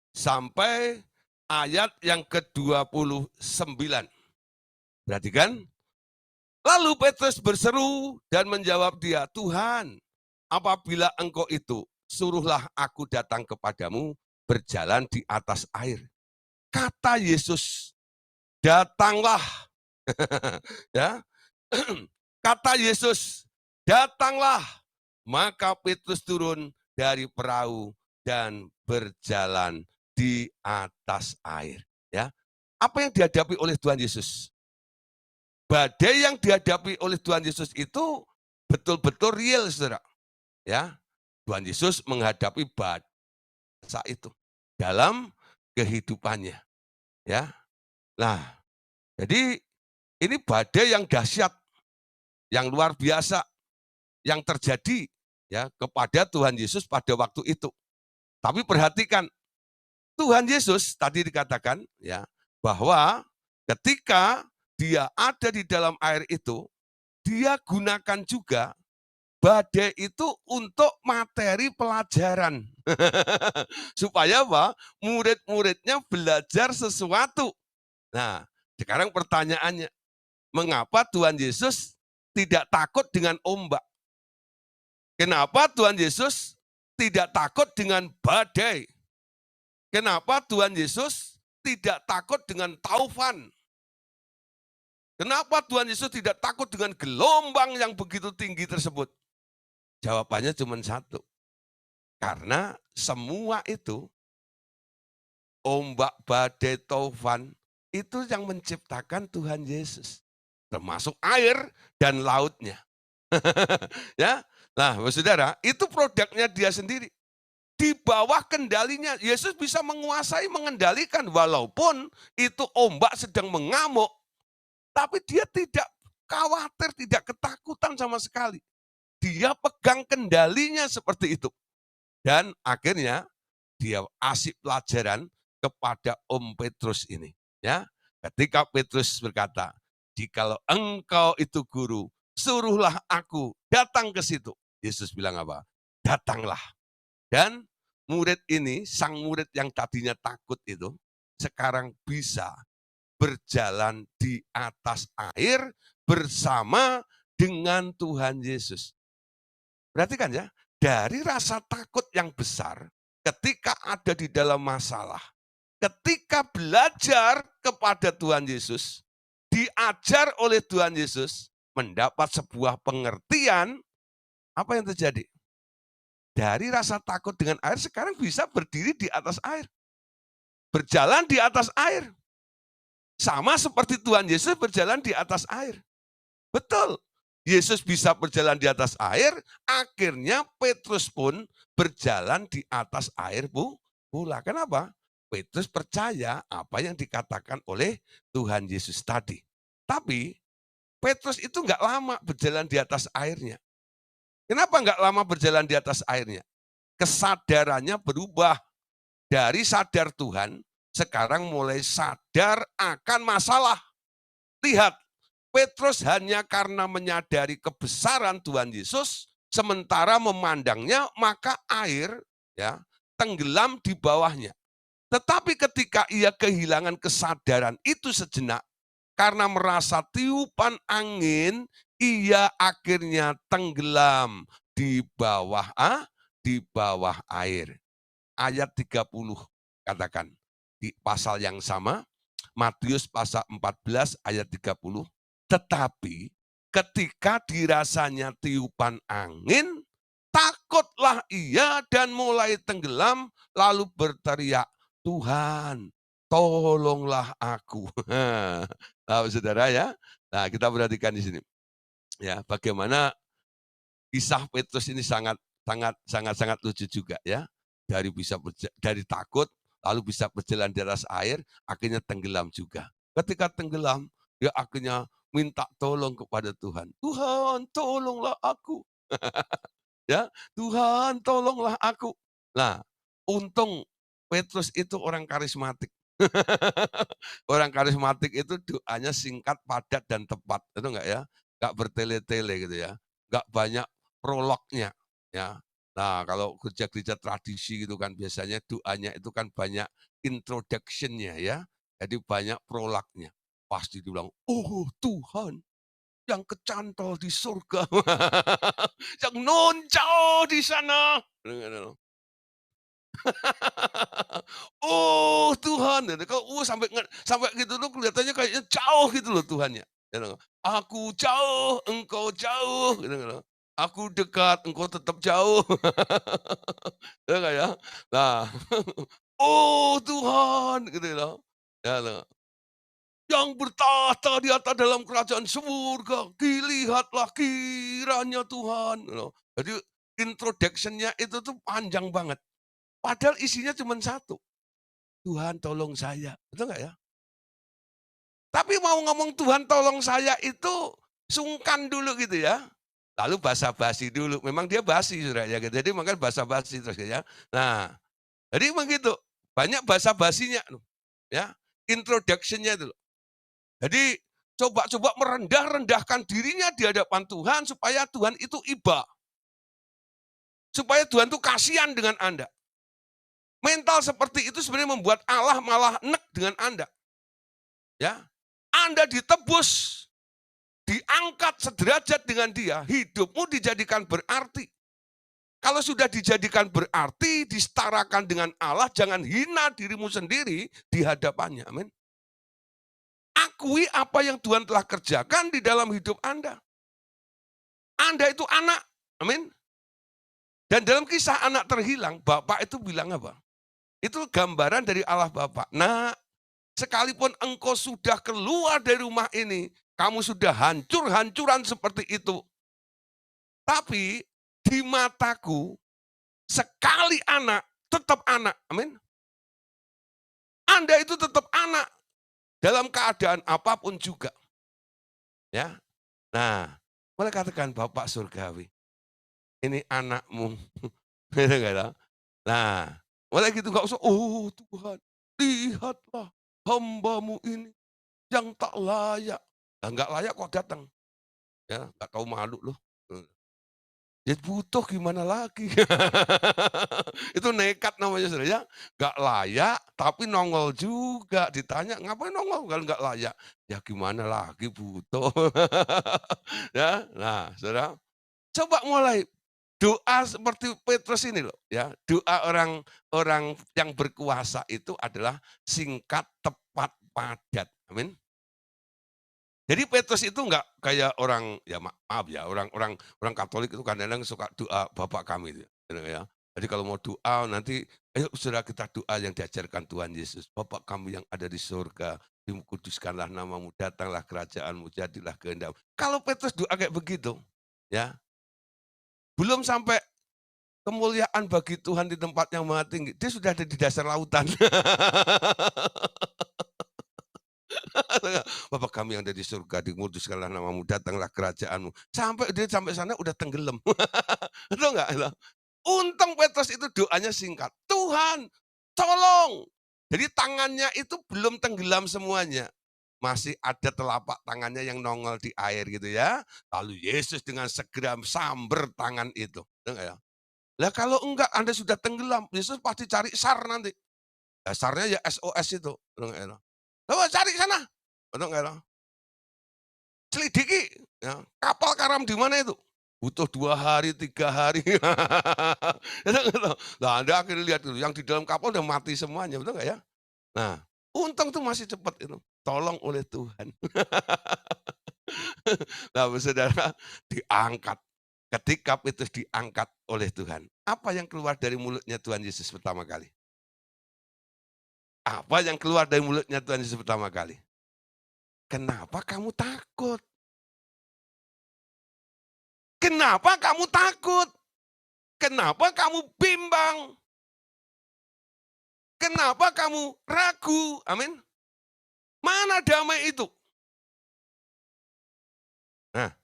sampai ayat yang ke-29. Perhatikan. Lalu Petrus berseru dan menjawab dia, Tuhan, apabila engkau itu, suruhlah aku datang kepadamu berjalan di atas air. Kata Yesus, datanglah. Ya. Kata Yesus, datanglah. Maka Petrus turun dari perahu dan berjalan di atas air. Ya. Apa yang dihadapi oleh Tuhan Yesus? Badai yang dihadapi oleh Tuhan Yesus itu betul-betul real, saudara. Ya, Tuhan Yesus menghadapi badai itu dalam kehidupannya. Ya, nah, jadi ini badai yang dahsyat, yang luar biasa, yang terjadi ya kepada Tuhan Yesus pada waktu itu. Tapi perhatikan, Tuhan Yesus tadi dikatakan ya bahwa ketika dia ada di dalam air itu, dia gunakan juga badai itu untuk materi pelajaran. Supaya apa? Murid-muridnya belajar sesuatu. Nah, sekarang pertanyaannya, mengapa Tuhan Yesus tidak takut dengan ombak? Kenapa Tuhan Yesus tidak takut dengan badai? Kenapa Tuhan Yesus tidak takut dengan taufan? Kenapa Tuhan Yesus tidak takut dengan gelombang yang begitu tinggi tersebut? Jawabannya cuma satu. Karena semua itu, ombak, badai, taufan, itu yang menciptakan Tuhan Yesus. Termasuk air dan lautnya. Ya, nah saudara, itu produknya dia sendiri. Di bawah kendalinya, Yesus bisa menguasai, mengendalikan. Walaupun itu ombak sedang mengamuk, tapi dia tidak khawatir, tidak ketakutan sama sekali. Dia pegang kendalinya seperti itu. Dan akhirnya dia kasih pelajaran kepada Om Petrus ini. Ya, ketika Petrus berkata, jikalau engkau itu guru, suruhlah aku datang ke situ. Yesus bilang apa? Datanglah. Dan murid ini, sang murid yang tadinya takut itu, sekarang bisa berjalan di atas air bersama dengan Tuhan Yesus. Perhatikan ya, dari rasa takut yang besar ketika ada di dalam masalah, ketika belajar kepada Tuhan Yesus, diajar oleh Tuhan Yesus, mendapat sebuah pengertian, apa yang terjadi? Dari rasa takut dengan air, sekarang bisa berdiri di atas air. Berjalan di atas air. Sama seperti Tuhan Yesus berjalan di atas air. Betul. Yesus bisa berjalan di atas air, akhirnya Petrus pun berjalan di atas air pula. Kenapa? Petrus percaya apa yang dikatakan oleh Tuhan Yesus tadi. Tapi Petrus itu enggak lama berjalan di atas airnya. Kenapa enggak lama berjalan di atas airnya? Kesadarannya berubah. Dari sadar Tuhan, sekarang mulai sadar akan masalah. Lihat, Petrus hanya karena menyadari kebesaran Tuhan Yesus, sementara memandangnya, maka air ya tenggelam di bawahnya. Tetapi ketika ia kehilangan kesadaran itu sejenak, karena merasa tiupan angin, ia akhirnya tenggelam di bawah di bawah air. Ayat 30 katakan, di pasal yang sama, Matius pasal 14 ayat 30, tetapi ketika dirasanya tiupan angin, takutlah ia dan mulai tenggelam, lalu berteriak, Tuhan, tolonglah aku. Nah, saudara ya, nah kita perhatikan di sini. Ya, bagaimana kisah Petrus ini sangat lucu juga ya. Dari takut, lalu bisa berjalan di atas air, akhirnya tenggelam juga. Ketika tenggelam, dia akhirnya minta tolong kepada Tuhan. Tuhan, tolonglah aku. Ya, Tuhan, tolonglah aku. Nah, untung Petrus itu orang karismatik. Orang karismatik itu doanya singkat, padat, dan tepat. Itu enggak ya? Enggak bertele-tele gitu ya. Enggak banyak prolognya ya. Nah, kalau gereja-gereja tradisi gitu kan biasanya doanya itu kan banyak introduction-nya ya. Jadi banyak prolognya. Pasti dibilang, "Oh Tuhan, yang kecantol di surga, yang nonjol di sana." Oh Tuhan, gitu. Kalau sampai gitu tuh kelihatannya kayaknya jauh gitu loh Tuhannya. Gitu. Aku jauh, engkau jauh, gitu loh. Aku dekat, engkau tetap jauh. Ya nggak ya? Nah, oh Tuhan, gitu loh. Ya loh. Yang bertahta di atas dalam kerajaan surga, dilihatlah kiranya Tuhan. Gitu loh. Jadi introduction-nya itu tuh panjang banget. Padahal isinya cuma satu. Tuhan tolong saya, betul nggak ya? Tapi mau ngomong Tuhan tolong saya itu sungkan dulu gitu ya. Lalu basa-basi dulu, memang dia basi Saudara ya, gitu. Jadi makanya basa-basi terus gitu ya. Nah, jadi begitu, banyak basa-basinya loh, ya, introduction-nya itu loh. Jadi coba-coba merendah-rendahkan dirinya di hadapan Tuhan supaya Tuhan itu iba. Supaya Tuhan itu kasihan dengan Anda. Mental seperti itu sebenarnya membuat Allah malah nek dengan Anda. Ya, Anda ditebus, diangkat sederajat dengan dia, hidupmu dijadikan berarti. Kalau sudah dijadikan berarti, disetarakan dengan Allah, jangan hina dirimu sendiri di hadapannya. Amin. Akui apa yang Tuhan telah kerjakan di dalam hidup Anda. Anda itu anak. Amin. Dan dalam kisah anak terhilang, Bapak itu bilang apa? Itu gambaran dari Allah Bapak. Nah, sekalipun engkau sudah keluar dari rumah ini, kamu sudah hancur-hancuran seperti itu. Tapi di mataku, sekali anak, tetap anak. Amin. Anda itu tetap anak dalam keadaan apapun juga. Ya. Nah, boleh katakan Bapak Surgawi, ini anakmu. Gitu nggak tahu? Nah, boleh gitu nggak usah, oh Tuhan, lihatlah hambamu ini yang tak layak. Nah, nggak layak kok datang. Ya, nggak tahu malu loh. Ya butuh gimana lagi. Itu nekat namanya Saudara ya. Nggak layak tapi nongol juga. Ditanya, "Ngapain nongol kalau nggak layak?" Ya gimana lagi butuh. Ya, nah Saudara, coba mulai doa seperti Petrus ini loh ya. Doa orang orang yang berkuasa itu adalah singkat, tepat, padat. Amin. Jadi Petrus itu enggak kayak orang, ya maaf ya, orang Katolik itu kadang-kadang suka doa Bapa kami itu, gitu ya. Jadi kalau mau doa nanti, ayo saudara kita doa yang diajarkan Tuhan Yesus. Bapa kami yang ada di surga, dikuduskanlah namamu, datanglah kerajaanmu, jadilah kehendakmu. Kalau Petrus doa kayak begitu, ya, belum sampai kemuliaan bagi Tuhan di tempat yang maha tinggi, dia sudah ada di dasar lautan. Bapa kami yang ada di surga, dikuduskanlah namamu, datanglah kerajaanmu. Sampai sana udah tenggelam. Betul nggak? Untung Petrus itu doanya singkat. Tuhan, tolong. Jadi tangannya itu belum tenggelam semuanya. Masih ada telapak tangannya yang nongol di air gitu ya. Lalu Yesus dengan segera samber tangan itu. Betul nggak ya? Lah kalau enggak Anda sudah tenggelam, Yesus pasti cari SAR nanti. Dasarnya ya SOS itu. Betul nggak ya? Coba cari sana. Betul nggak ya? Selidiki, ya, kapal karam di mana itu? Butuh 2 hari, 3 hari. Nah, Anda akhirnya lihat dulu, yang di dalam kapal udah mati semuanya, betul nggak ya? Nah, untung tuh masih cepat itu, tolong oleh Tuhan. Nah, saudara, diangkat. Ketika Petrus diangkat oleh Tuhan, apa yang keluar dari mulutnya Tuhan Yesus pertama kali? Apa yang keluar dari mulutnya Tuhan Yesus pertama kali? Kenapa kamu takut? Kenapa kamu takut? Kenapa kamu bimbang? Kenapa kamu ragu? Amin. Mana damai itu? Nah,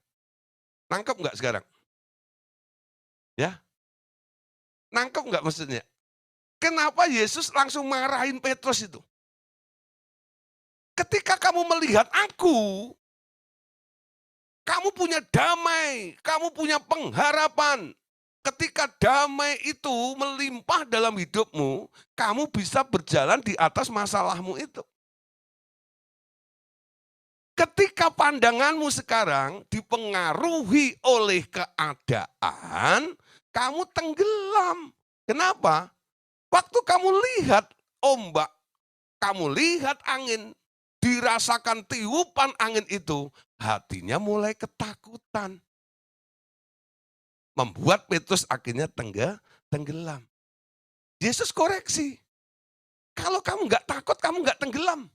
nangkep nggak sekarang? Ya, nangkep nggak maksudnya? Kenapa Yesus langsung marahin Petrus itu? Ketika kamu melihat aku, kamu punya damai, kamu punya pengharapan. Ketika damai itu melimpah dalam hidupmu, kamu bisa berjalan di atas masalahmu itu. Ketika pandanganmu sekarang dipengaruhi oleh keadaan, kamu tenggelam. Kenapa? Waktu kamu lihat ombak, kamu lihat angin, dirasakan tiupan angin itu, hatinya mulai ketakutan. Membuat Petrus akhirnya tenggelam. Yesus koreksi. Kalau kamu nggak takut, kamu nggak tenggelam.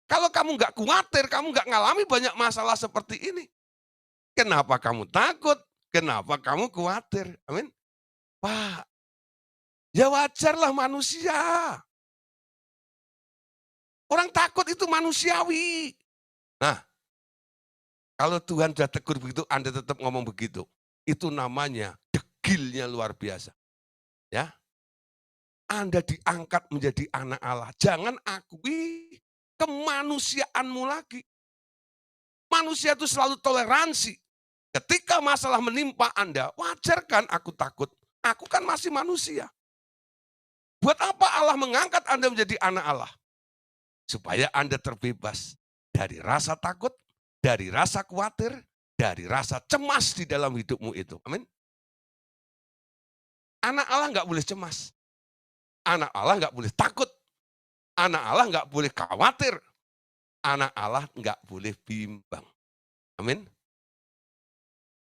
Kalau kamu nggak khawatir, kamu nggak ngalami banyak masalah seperti ini. Kenapa kamu takut? Kenapa kamu khawatir? Amin. Pak, ya wajarlah manusia. Orang takut itu manusiawi. Nah, kalau Tuhan sudah tegur begitu, Anda tetap ngomong begitu. Itu namanya degilnya luar biasa. Ya, Anda diangkat menjadi anak Allah. Jangan akui kemanusiaanmu lagi. Manusia itu selalu toleransi. Ketika masalah menimpa Anda, wajar kan aku takut. Aku kan masih manusia. Buat apa Allah mengangkat Anda menjadi anak Allah? Supaya Anda terbebas dari rasa takut, dari rasa khawatir, dari rasa cemas di dalam hidupmu itu. Amin. Anak Allah nggak boleh cemas. Anak Allah nggak boleh takut. Anak Allah nggak boleh khawatir. Anak Allah nggak boleh bimbang. Amin.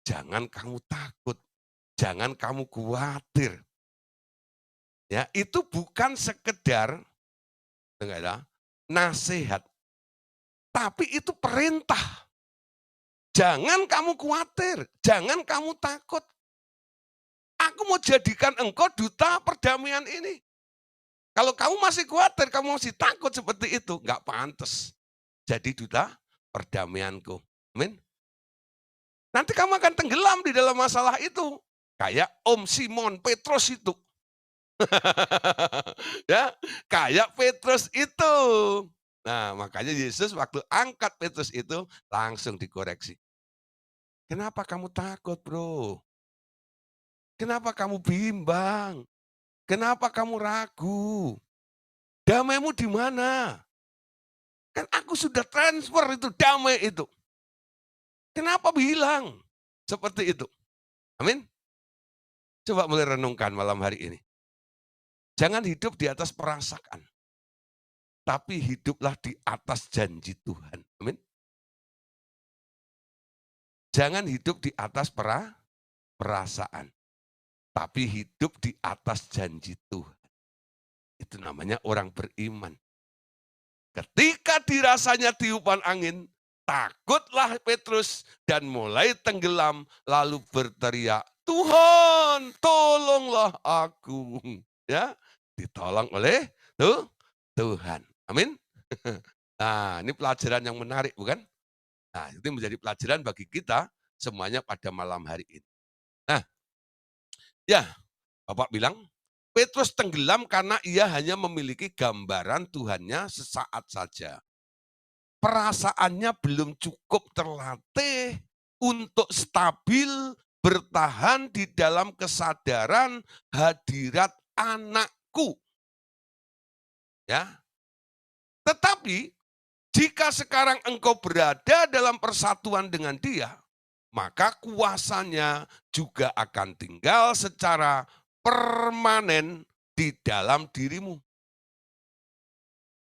Jangan kamu takut. Jangan kamu khawatir. Ya, itu bukan sekedar enggak ya, nasihat. Tapi itu perintah. Jangan kamu khawatir, jangan kamu takut. Aku mau jadikan engkau duta perdamaian ini. Kalau kamu masih khawatir, kamu masih takut seperti itu, nggak pantas jadi duta perdamaianku. Amin. Nanti kamu akan tenggelam di dalam masalah itu. Kayak Om Simon Petrus itu. Ya, kayak Petrus itu. Nah, makanya Yesus waktu angkat Petrus itu langsung dikoreksi. Kenapa kamu takut, bro? Kenapa kamu bimbang? Kenapa kamu ragu? Damaimu di mana? Kan aku sudah transfer itu damai itu. Kenapa bilang seperti itu? Amin. Coba mulai renungkan malam hari ini. Jangan hidup di atas perasaan. Tapi hiduplah di atas janji Tuhan. Amin. Jangan hidup di atas perasaan. Tapi hidup di atas janji Tuhan. Itu namanya orang beriman. Ketika dirasanya tiupan angin, takutlah Petrus dan mulai tenggelam lalu berteriak, Tuhan tolonglah aku. Ya, ditolong oleh Tuhan. Amin. Nah, ini pelajaran yang menarik bukan? Nah, itu menjadi pelajaran bagi kita semuanya pada malam hari ini. Nah, ya, Bapak bilang, Petrus tenggelam karena ia hanya memiliki gambaran Tuhannya sesaat saja. Perasaannya belum cukup terlatih untuk stabil bertahan di dalam kesadaran hadirat anakku. Ya. Tetapi jika sekarang engkau berada dalam persatuan dengan dia, maka kuasanya juga akan tinggal secara permanen di dalam dirimu.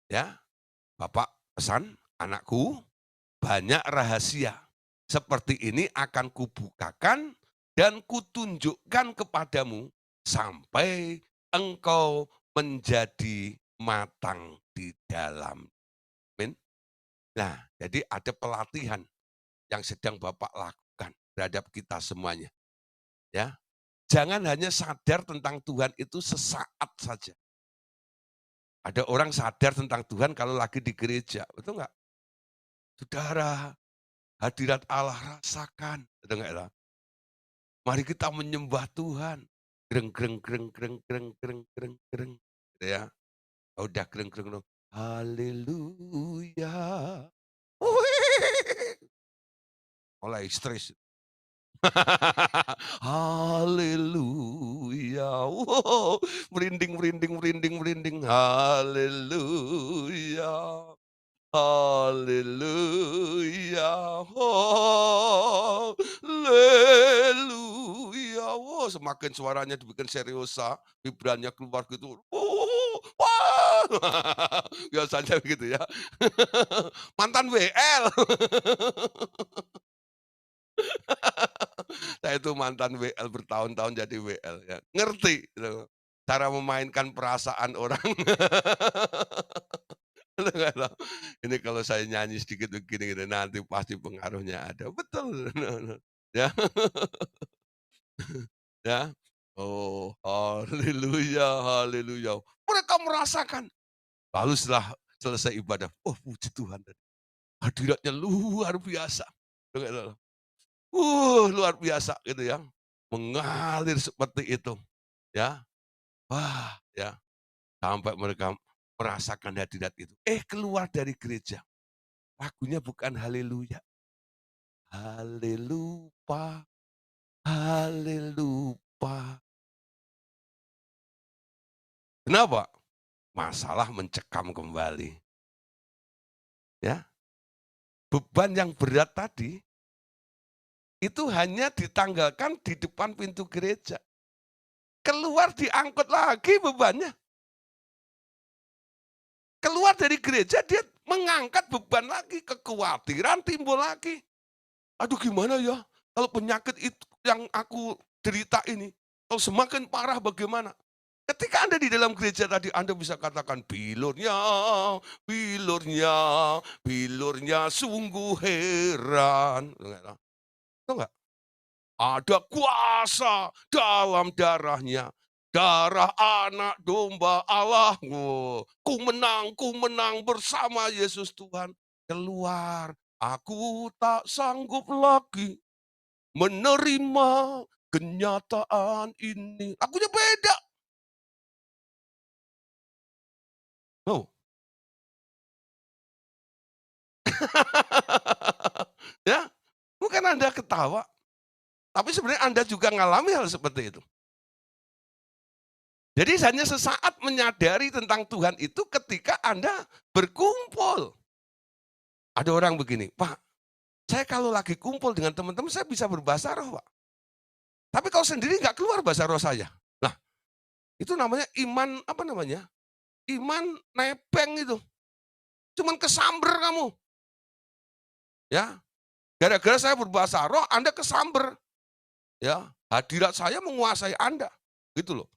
Ya, Bapak pesan, anakku, banyak rahasia seperti ini akan kubukakan dan kutunjukkan kepadamu sampai engkau menjadi matang di dalam. Amin. Nah, jadi ada pelatihan yang sedang Bapak lakukan terhadap kita semuanya. Ya, jangan hanya sadar tentang Tuhan itu sesaat saja. Ada orang sadar tentang Tuhan kalau lagi di gereja, betul nggak? Saudara, hadirat Allah rasakan, betul nggak ya? Mari kita menyembah Tuhan. Greng greng greng greng greng greng greng greng, gitu ya. Udah greng greng greng. Haleluya. Wih, mulai stres. Haleluya. Wow, merinding merinding merinding merinding. Haleluya. Haleluya, haleluya. Wow, semakin suaranya dibikin seriosa, vibrannya keluar gitu. Wah. Biasanya begitu ya. Mantan WL. Saya itu mantan WL bertahun-tahun jadi WL ya. Ngerti gitu, cara memainkan perasaan orang. Nggak tahu. Ini kalau saya nyanyi sedikit begini gitu, nanti pasti pengaruhnya ada. Betul. Ya, ya. Oh, haleluya, haleluya. Mereka merasakan. Lalu setelah selesai ibadah, oh puji Tuhan. Hadiratnya luar biasa. Luar biasa gitu ya. Mengalir seperti itu. Ya, wah ya. Sampai mereka merasakan hadirat itu. Keluar dari gereja. Lagunya bukan haleluya. Haleluya, haleluya. Kenapa? Masalah mencekam kembali. Ya, beban yang berat tadi itu hanya ditanggalkan di depan pintu gereja. Keluar diangkut lagi bebannya. Keluar dari gereja dia mengangkat beban lagi, kekhawatiran timbul lagi. Aduh gimana ya, kalau penyakit itu yang aku derita ini, kalau semakin parah bagaimana? Ketika Anda di dalam gereja tadi, Anda bisa katakan, bilurnya, bilurnya, bilurnya sungguh heran. Tahu nggak? Ada kuasa dalam darahnya. Darah anak domba Allah. Wow. Ku menang bersama Yesus Tuhan. Keluar, aku tak sanggup lagi menerima kenyataan ini. Lagunya beda. Oh. Ya, bukan Anda ketawa, tapi sebenarnya Anda juga mengalami hal seperti itu. Jadi hanya sesaat menyadari tentang Tuhan itu ketika Anda berkumpul. Ada orang begini, Pak, saya kalau lagi kumpul dengan teman-teman saya bisa berbahasa roh, Pak. Tapi kalau sendiri nggak keluar bahasa roh saya. Nah, itu namanya iman, apa namanya? Iman nebeng itu. Cuman kesamber kamu. Ya, gara-gara saya berbahasa roh, Anda kesamber. Ya, hadirat saya menguasai Anda. Gitu loh.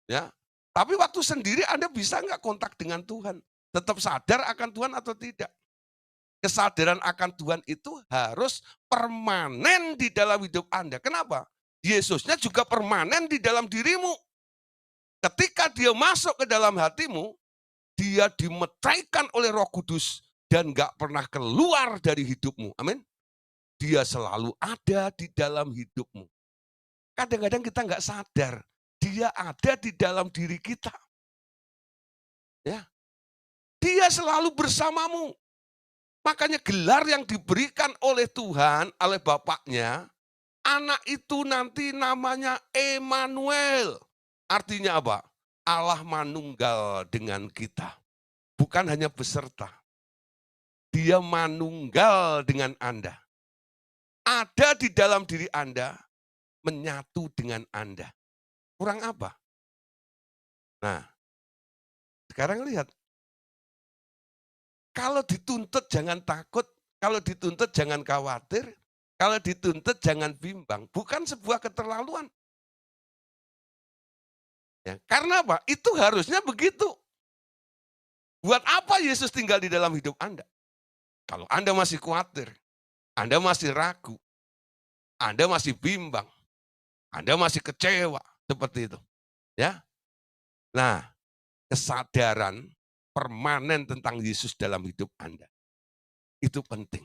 Ya. Tapi waktu sendiri Anda bisa nggak kontak dengan Tuhan? Tetap sadar akan Tuhan atau tidak? Kesadaran akan Tuhan itu harus permanen di dalam hidup Anda. Kenapa? Yesusnya juga permanen di dalam dirimu. Ketika dia masuk ke dalam hatimu, dia dimeteraikan oleh Roh Kudus dan nggak pernah keluar dari hidupmu. Amin. Dia selalu ada di dalam hidupmu. Kadang-kadang kita nggak sadar, dia ada di dalam diri kita. Ya, dia selalu bersamamu. Makanya gelar yang diberikan oleh Tuhan, oleh Bapaknya, anak itu nanti namanya Emmanuel. Artinya apa? Allah manunggal dengan kita. Bukan hanya beserta. Dia manunggal dengan Anda. ada di dalam diri Anda, menyatu dengan Anda. Kurang apa? Nah, sekarang lihat, kalau dituntut jangan takut, kalau dituntut jangan khawatir, kalau dituntut jangan bimbang. Bukan sebuah keterlaluan. Ya, karena apa? Itu harusnya begitu. Buat apa Yesus tinggal di dalam hidup Anda? Kalau Anda masih khawatir, Anda masih ragu, Anda masih bimbang, Anda masih kecewa, seperti itu. Ya. Nah, kesadaran permanen tentang Yesus dalam hidup Anda, itu penting.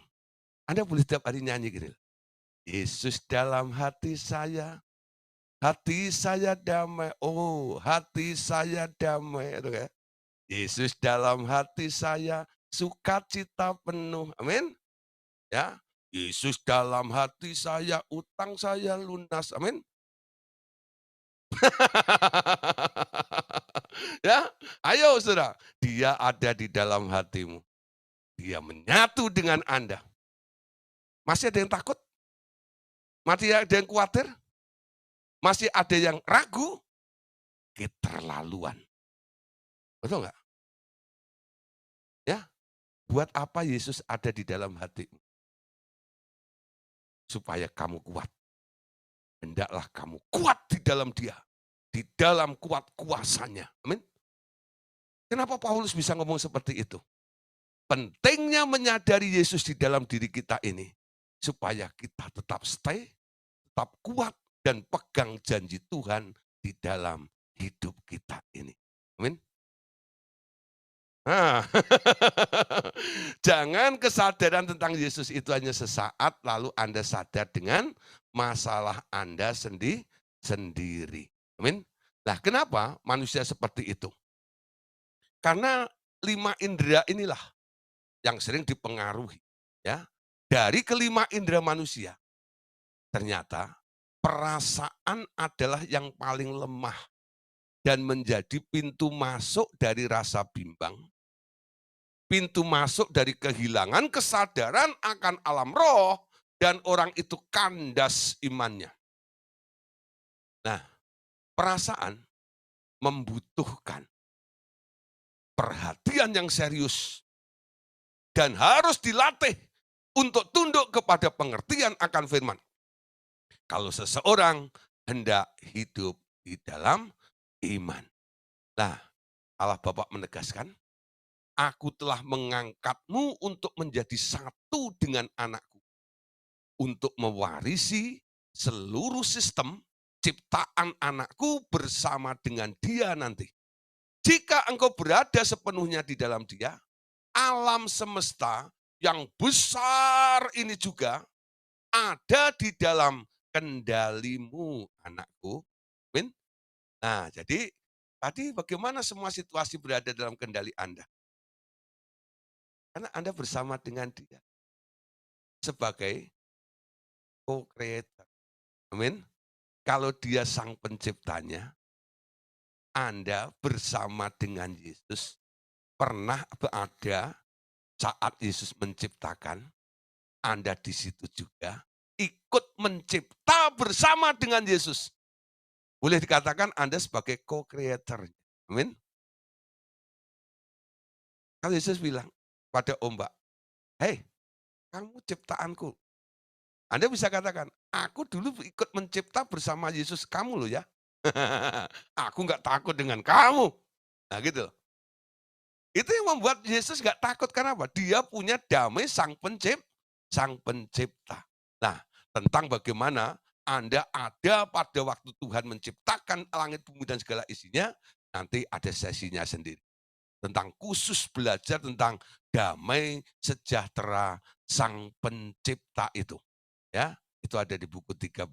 Anda boleh setiap hari nyanyi gini, Yesus dalam hati saya damai, oh hati saya damai. Itu ya. Yesus dalam hati saya, sukacita penuh, amin. Ya, Yesus dalam hati saya, utang saya lunas, amin. Ya, ayo saudara, dia ada di dalam hatimu. Dia menyatu dengan Anda. Masih ada yang takut? Masih ada yang khawatir? Masih ada yang ragu? Keterlaluan. Betul nggak? Ya, buat apa Yesus ada di dalam hatimu? Supaya kamu kuat. Hendaklah kamu kuat di dalam dia. Di dalam kuat kuasanya. Amin. Kenapa Paulus bisa ngomong seperti itu? Pentingnya menyadari Yesus di dalam diri kita ini. Supaya kita tetap stay, tetap kuat, dan pegang janji Tuhan di dalam hidup kita ini. Amin. Nah, jangan kesadaran tentang Yesus itu hanya sesaat, lalu Anda sadar dengan masalah Anda sendiri. Amin. Nah, kenapa manusia seperti itu? Karena 5 indera inilah yang sering dipengaruhi. Ya, dari kelima indera manusia, ternyata perasaan adalah yang paling lemah dan menjadi pintu masuk dari rasa bimbang, pintu masuk dari kehilangan kesadaran akan alam roh, dan orang itu kandas imannya. Nah, perasaan membutuhkan perhatian yang serius dan harus dilatih untuk tunduk kepada pengertian akan firman. Kalau seseorang hendak hidup di dalam iman. Nah, Allah Bapa menegaskan, aku telah mengangkatmu untuk menjadi satu dengan anakku. Untuk mewarisi seluruh sistem ciptaan anakku bersama dengan dia nanti. Jika engkau berada sepenuhnya di dalam dia, alam semesta yang besar ini juga ada di dalam kendalimu, anakku. Amin. Nah, jadi tadi bagaimana semua situasi berada dalam kendali Anda? Karena Anda bersama dengan dia sebagai co-creator. Amin. Kalau dia sang penciptanya, Anda bersama dengan Yesus pernah berada saat Yesus menciptakan, Anda di situ juga ikut mencipta bersama dengan Yesus. Boleh dikatakan Anda sebagai co-creator. Amin. Kalau Yesus bilang pada ombak, hei, kamu ciptaanku. Anda bisa katakan, aku dulu ikut mencipta bersama Yesus kamu loh ya. Aku nggak takut dengan kamu. Nah gitu. Itu yang membuat Yesus nggak takut, karena apa? Dia punya damai sang pencipta. Nah, tentang bagaimana Anda ada pada waktu Tuhan menciptakan langit, bumi, dan segala isinya, nanti ada sesinya sendiri. Tentang khusus belajar tentang damai sejahtera sang pencipta itu. Ya, itu ada di buku 13.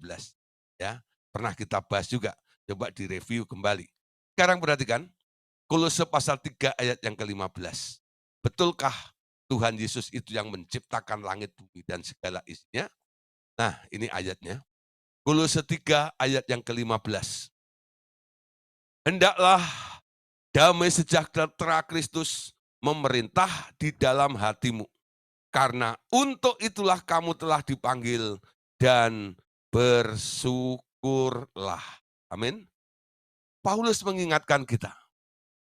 Ya, pernah kita bahas juga. Coba direview kembali. Sekarang perhatikan, Kolose pasal 3 ayat yang ke-15. Betulkah Tuhan Yesus itu yang menciptakan langit, bumi, dan segala isinya? Nah, ini ayatnya. Kolose 3 ayat yang ke-15. Hendaklah damai sejahtera Kristus memerintah di dalam hatimu. Karena untuk itulah kamu telah dipanggil dan bersyukurlah. Amin. Paulus mengingatkan kita,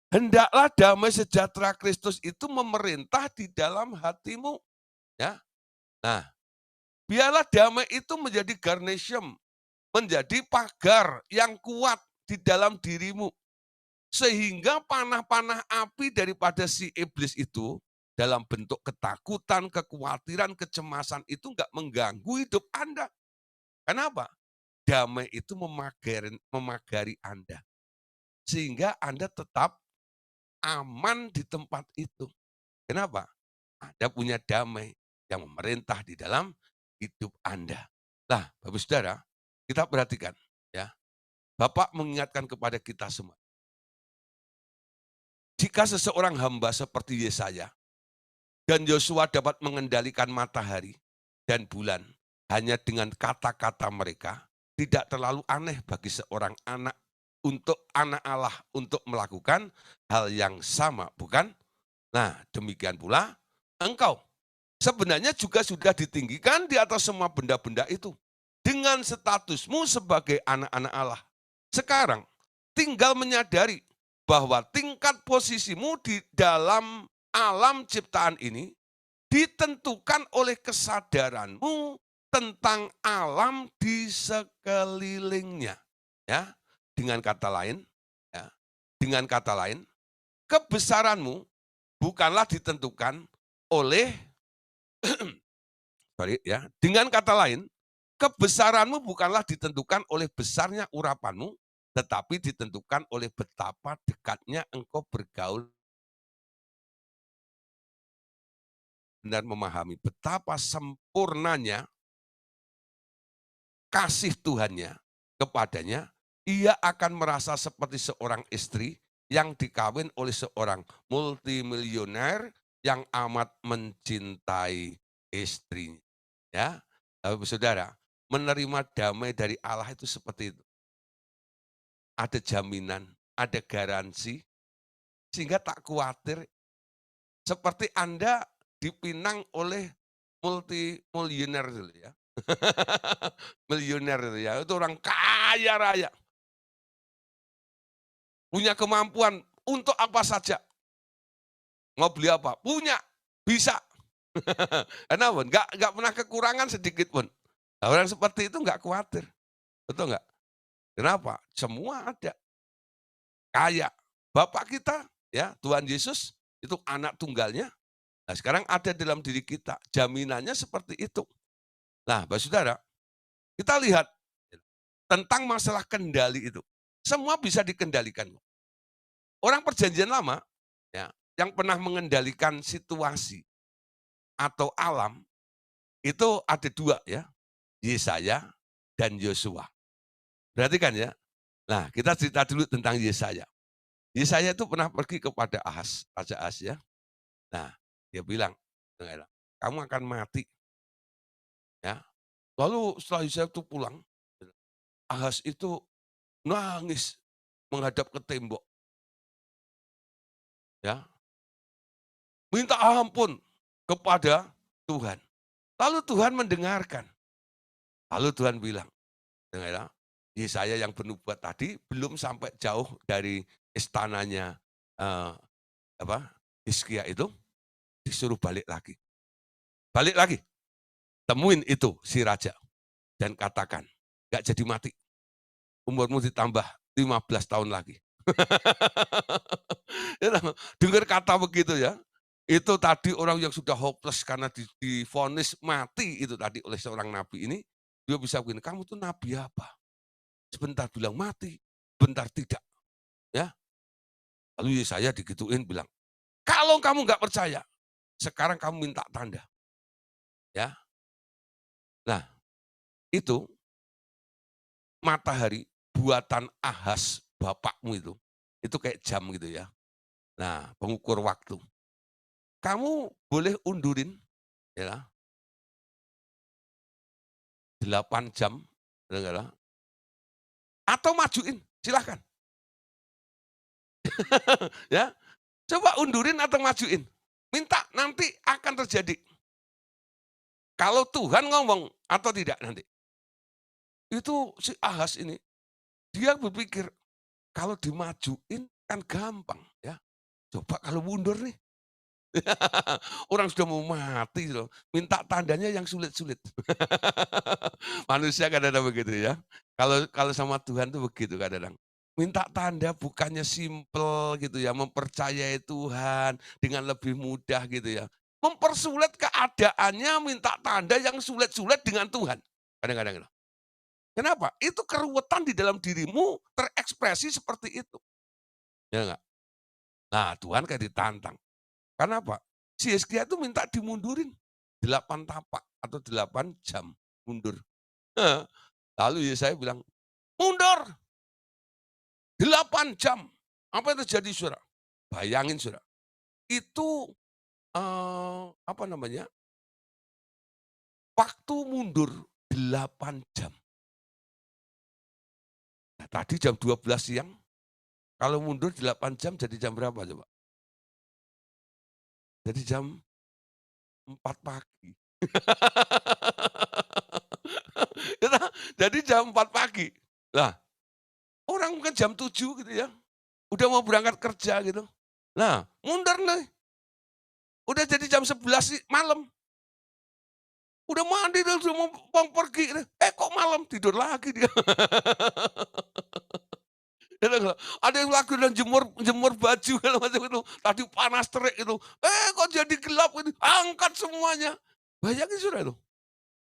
hendaklah damai sejahtera Kristus itu memerintah di dalam hatimu. Ya. Nah, biarlah damai itu menjadi garnisium, menjadi pagar yang kuat di dalam dirimu. Sehingga panah-panah api daripada si iblis itu dalam bentuk ketakutan, kekhawatiran, kecemasan itu enggak mengganggu hidup Anda. Kenapa? Damai itu memagari Anda. Sehingga Anda tetap aman di tempat itu. Kenapa? Anda punya damai yang memerintah di dalam hidup Anda. Nah, Bapak Saudara, kita perhatikan ya. Bapak mengingatkan kepada kita semua. Jika seseorang hamba seperti Yesaya dan Yosua dapat mengendalikan matahari dan bulan hanya dengan kata-kata mereka, tidak terlalu aneh bagi seorang anak Allah untuk melakukan hal yang sama, bukan? Nah, demikian pula engkau sebenarnya juga sudah ditinggikan di atas semua benda-benda itu dengan statusmu sebagai anak-anak Allah. Sekarang tinggal menyadari bahwa tingkat posisimu di dalam alam ciptaan ini ditentukan oleh kesadaranmu tentang alam di sekelilingnya. Ya, dengan kata lain, ya, dengan kata lain, kebesaranmu bukanlah ditentukan oleh dengan kata lain, kebesaranmu bukanlah ditentukan oleh besarnya urapanmu, tetapi ditentukan oleh betapa dekatnya engkau bergaul dan memahami betapa sempurnanya kasih Tuhannya kepadanya. Ia akan merasa seperti seorang istri yang dikawin oleh seorang multimilioner yang amat mencintai istrinya. Ya, saudara, menerima damai dari Allah itu seperti itu. Ada jaminan, ada garansi, sehingga tak khawatir. Seperti Anda dipinang oleh multimilioner gitu ya. Milioner itu ya, itu orang kaya raya. Punya kemampuan untuk apa saja. Mau beli apa? Punya, bisa. Kenapa? Enggak pernah kekurangan sedikit pun. Nah, orang seperti itu enggak khawatir. Betul enggak? Kenapa? Semua ada. Kaya. Bapak kita, ya Tuhan Yesus, itu anak tunggalnya. Nah, sekarang ada dalam diri kita. Jaminannya seperti itu. Nah, Bapak Saudara, kita lihat tentang masalah kendali itu. Semua bisa dikendalikan. Orang perjanjian lama, ya, yang pernah mengendalikan situasi atau alam, itu ada dua ya, Yesaya dan Yosua. Perhatikan ya. Nah, kita cerita dulu tentang Yesaya. Yesaya itu pernah pergi kepada Ahaz, Raja Ahaz ya. Nah, dia bilang, kamu akan mati. Ya. Lalu setelah Yesaya itu pulang, Ahaz itu nangis menghadap ke tembok. Ya. Minta ampun kepada Tuhan. Lalu Tuhan mendengarkan. Lalu Tuhan bilang, Yesaya yang bernubuat tadi belum sampai jauh dari istananya Hizkia itu, disuruh balik lagi. Balik lagi, temuin itu si raja dan katakan, gak jadi mati. Umurmu ditambah 15 tahun lagi. Dengar kata begitu ya. Itu tadi orang yang sudah hopeless karena divonis mati itu tadi oleh seorang nabi ini, dia bisa begini, kamu tuh nabi apa? Sebentar bilang mati, bentar tidak. Ya. Lalu saya digituin bilang, kalau kamu nggak percaya, sekarang kamu minta tanda. Ya. Nah, itu matahari buatan Ahaz bapakmu itu kayak jam gitu ya. Nah, pengukur waktu. Kamu boleh undurin ya 8 jam atau majuin, silahkan. Ya, coba undurin atau majuin. Minta, nanti akan terjadi. Kalau Tuhan ngomong atau tidak nanti. Itu si Ahas ini, dia berpikir, kalau dimajuin kan gampang ya, coba kalau mundur nih. Orang sudah mau mati loh, minta tandanya yang sulit-sulit. Manusia kadang-kadang begitu ya. Kalau kalau sama Tuhan tuh begitu kadang-kadang. Minta tanda bukannya simpel gitu ya, mempercayai Tuhan dengan lebih mudah gitu ya. Mempersulit keadaannya minta tanda yang sulit-sulit dengan Tuhan. Kadang-kadang gitu. Kenapa? Itu keruwetan di dalam dirimu terekspresi seperti itu. Ya enggak? Nah, Tuhan kayak ditantang. Karena apa? Si Hizkia itu minta dimundurin 8 tapak atau 8 jam mundur. Heeh. Lalu Yesaya bilang, "Mundur 8 jam." Apa yang terjadi Saudara? Bayangin Saudara, itu, apa namanya, waktu mundur 8 jam. Nah, tadi jam 12 siang, kalau mundur 8 jam jadi jam berapa coba? Jadi jam 4 pagi. Kita jadi jam 4 pagi. Lah, orang mungkin jam 7 gitu ya, udah mau berangkat kerja gitu. Nah, mundur nih, udah jadi jam 11 malam, udah mandi udah mau pergi, kok malam, tidur lagi dia. Gitu loh. Ada yang lagi dan jemur jemur baju segala macam itu, tadi panas terik itu, kok jadi gelap ini, angkat semuanya. Bayangin Saudara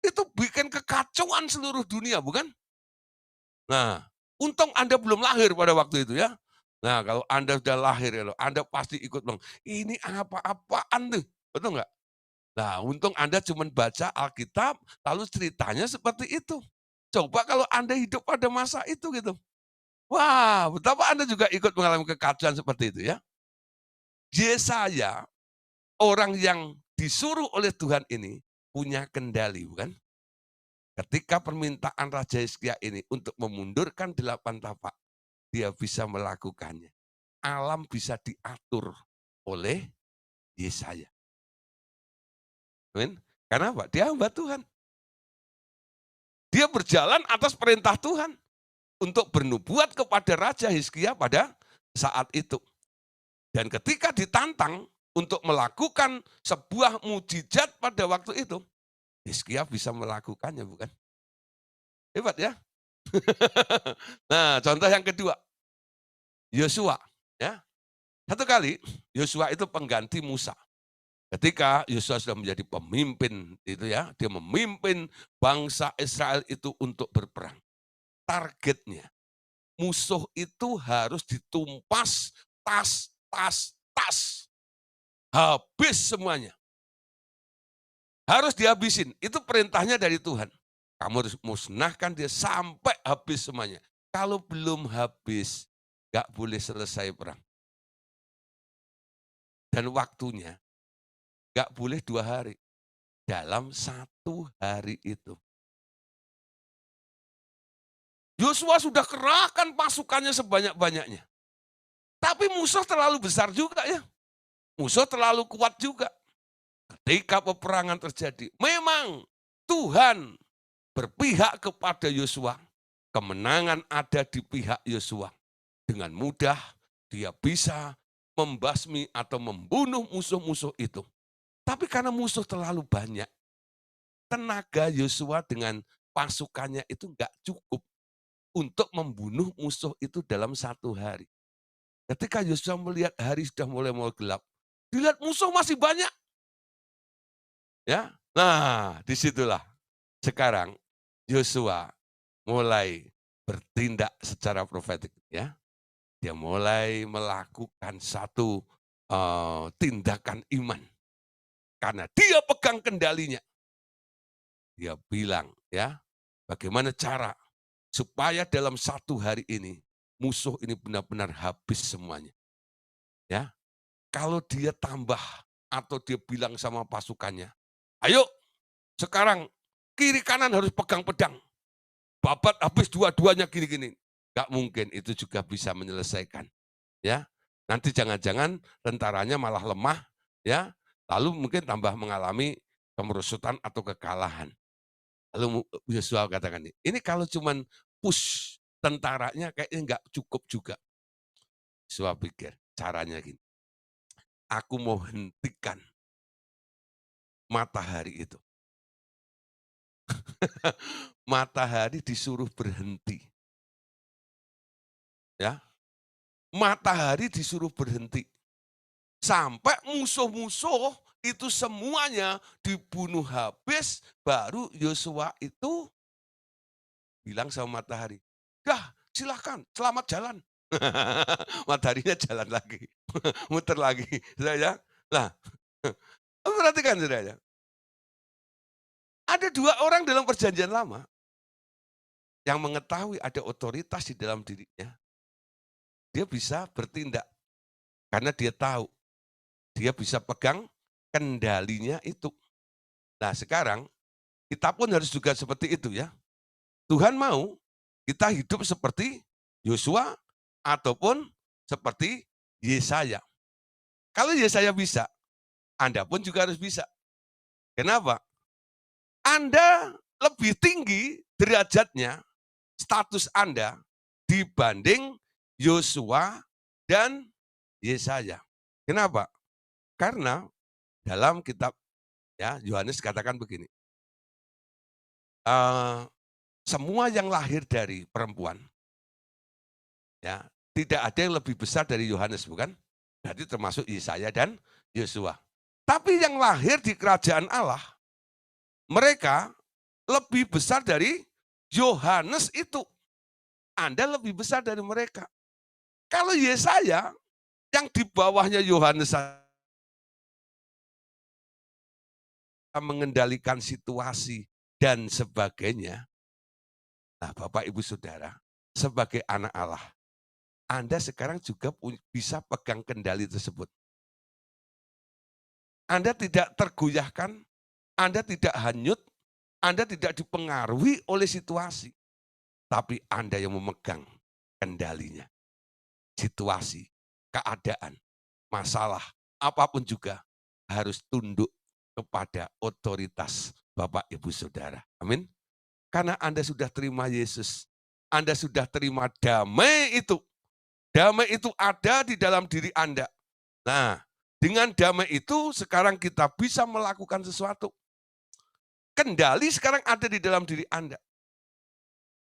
itu bikin kekacauan seluruh dunia bukan? Nah, untung Anda belum lahir pada waktu itu ya. Nah, kalau Anda sudah lahir ya loh, Anda pasti ikut bilang, "Ini apa-apaan tuh?" Betul nggak? Nah, untung Anda cuma baca Alkitab, lalu ceritanya seperti itu. Coba kalau Anda hidup pada masa itu gitu. Wah, betapa Anda juga ikut mengalami kekacauan seperti itu ya. Yesaya, orang yang disuruh oleh Tuhan ini, punya kendali bukan? Ketika permintaan Raja Hizkia ini untuk memundurkan 8 tapak, dia bisa melakukannya. Alam bisa diatur oleh Yesaya. Amin. Karena apa? Dia hamba Tuhan. Dia berjalan atas perintah Tuhan untuk bernubuat kepada Raja Hizkia pada saat itu. Dan ketika ditantang untuk melakukan sebuah mujizat pada waktu itu, Hizkia bisa melakukannya, bukan? Hebat ya. Nah, contoh yang kedua, Yosua. Ya, satu kali Yosua itu pengganti Musa. Ketika Yosua sudah menjadi pemimpin itu ya, dia memimpin bangsa Israel itu untuk berperang. Targetnya, musuh itu harus ditumpas tas, tas, tas. Habis semuanya. Harus dihabisin. Itu perintahnya dari Tuhan. Kamu harus musnahkan dia sampai habis semuanya. Kalau belum habis, gak boleh selesai perang. Dan waktunya gak boleh 2 hari. Dalam 1 hari itu. Yosua sudah kerahkan pasukannya sebanyak-banyaknya. Tapi musuh terlalu besar juga ya. Musuh terlalu kuat juga. Ketika peperangan terjadi, memang Tuhan berpihak kepada Yosua. Kemenangan ada di pihak Yosua. Dengan mudah dia bisa membasmi atau membunuh musuh-musuh itu. Tapi karena musuh terlalu banyak, tenaga Yosua dengan pasukannya itu enggak cukup untuk membunuh musuh itu dalam 1 hari. Ketika Yosua melihat hari sudah mulai mau gelap, dilihat musuh masih banyak. Ya, nah disitulah sekarang Yosua mulai bertindak secara profetik. Ya, dia mulai melakukan satu tindakan iman karena dia pegang kendalinya. Dia bilang, ya, bagaimana cara supaya dalam 1 hari ini musuh ini benar-benar habis semuanya. Ya, kalau dia tambah atau dia bilang sama pasukannya, ayo sekarang kiri kanan harus pegang pedang. Babat habis dua-duanya gini-gini. Gak mungkin itu juga bisa menyelesaikan. Ya, nanti jangan-jangan tentaranya malah lemah, ya, lalu mungkin tambah mengalami kemerosotan atau kekalahan. Lalu Yosua katakan, ini kalau cuman push tentaranya kayaknya nggak cukup juga. Yosua pikir, caranya gini, aku mau hentikan matahari itu. Matahari disuruh berhenti. Ya, matahari disuruh berhenti. Sampai musuh-musuh itu semuanya dibunuh habis, baru Yosua itu bilang sama matahari, "Dah, silahkan, selamat jalan." Mataharinya jalan lagi, muter lagi, saudara ya. Nah, perhatikan saudara ya, ada 2 orang dalam perjanjian lama yang mengetahui ada otoritas di dalam dirinya, dia bisa bertindak karena dia tahu, dia bisa pegang kendalinya itu. Nah sekarang, kita pun harus juga seperti itu ya. Tuhan mau kita hidup seperti Yosua ataupun seperti Yesaya. Kalau Yesaya bisa, Anda pun juga harus bisa. Kenapa? Anda lebih tinggi derajatnya, status Anda dibanding Yosua dan Yesaya. Kenapa? Karena dalam kitab ya Yohanes katakan begini, semua yang lahir dari perempuan, ya tidak ada yang lebih besar dari Yohanes, bukan? Berarti termasuk Yesaya dan Yosua. Tapi yang lahir di kerajaan Allah, mereka lebih besar dari Yohanes itu. Anda lebih besar dari mereka. Kalau Yesaya yang di bawahnya Yohanes mengendalikan situasi dan sebagainya. Nah, Bapak Ibu Saudara, sebagai anak Allah, Anda sekarang juga bisa pegang kendali tersebut. Anda tidak tergoyahkan, Anda tidak hanyut, Anda tidak dipengaruhi oleh situasi. Tapi Anda yang memegang kendalinya. Situasi, keadaan, masalah, apapun juga harus tunduk kepada otoritas Bapak Ibu Saudara. Amin. Karena Anda sudah terima Yesus, Anda sudah terima damai itu. Damai itu ada di dalam diri Anda. Nah, dengan damai itu sekarang kita bisa melakukan sesuatu. Kendali sekarang ada di dalam diri Anda.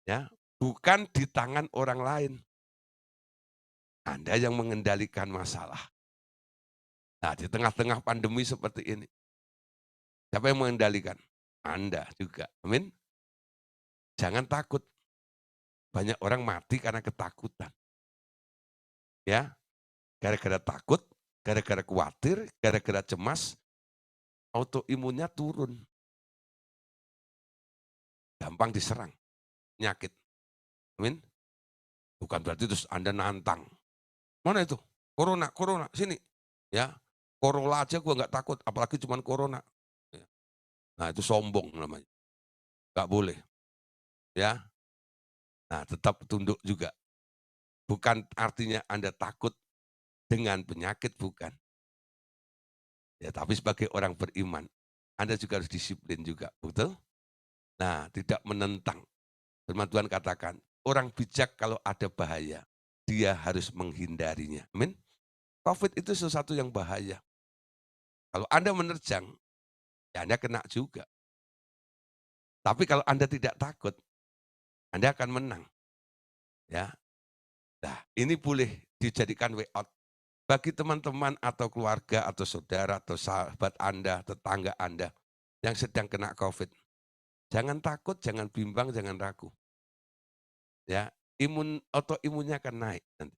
Ya, bukan di tangan orang lain. Anda yang mengendalikan masalah. Nah, di tengah-tengah pandemi seperti ini, siapa yang mengendalikan? Anda juga. Amin. Jangan takut. Banyak orang mati karena ketakutan. Ya, gara-gara takut, gara-gara khawatir, gara-gara cemas, autoimunnya turun. Gampang diserang penyakit. Amin. Bukan berarti terus Anda nantang. Mana itu? Corona, corona, sini. Ya, corona aja gua nggak takut, apalagi cuman corona. Ya. Nah itu sombong namanya. Nggak boleh. Ya. Nah tetap tunduk juga. Bukan artinya Anda takut dengan penyakit, bukan. Ya, tapi sebagai orang beriman, Anda juga harus disiplin juga, betul? Nah, tidak menentang. Firman Tuhan katakan, orang bijak kalau ada bahaya, dia harus menghindarinya. Amin. COVID itu sesuatu yang bahaya. Kalau Anda menerjang, ya Anda kena juga. Tapi kalau Anda tidak takut, Anda akan menang. Ya. Nah, ini boleh dijadikan way out bagi teman-teman atau keluarga atau saudara atau sahabat Anda, tetangga Anda yang sedang kena COVID. Jangan takut, jangan bimbang, jangan ragu. Ya, autoimunnya akan naik nanti.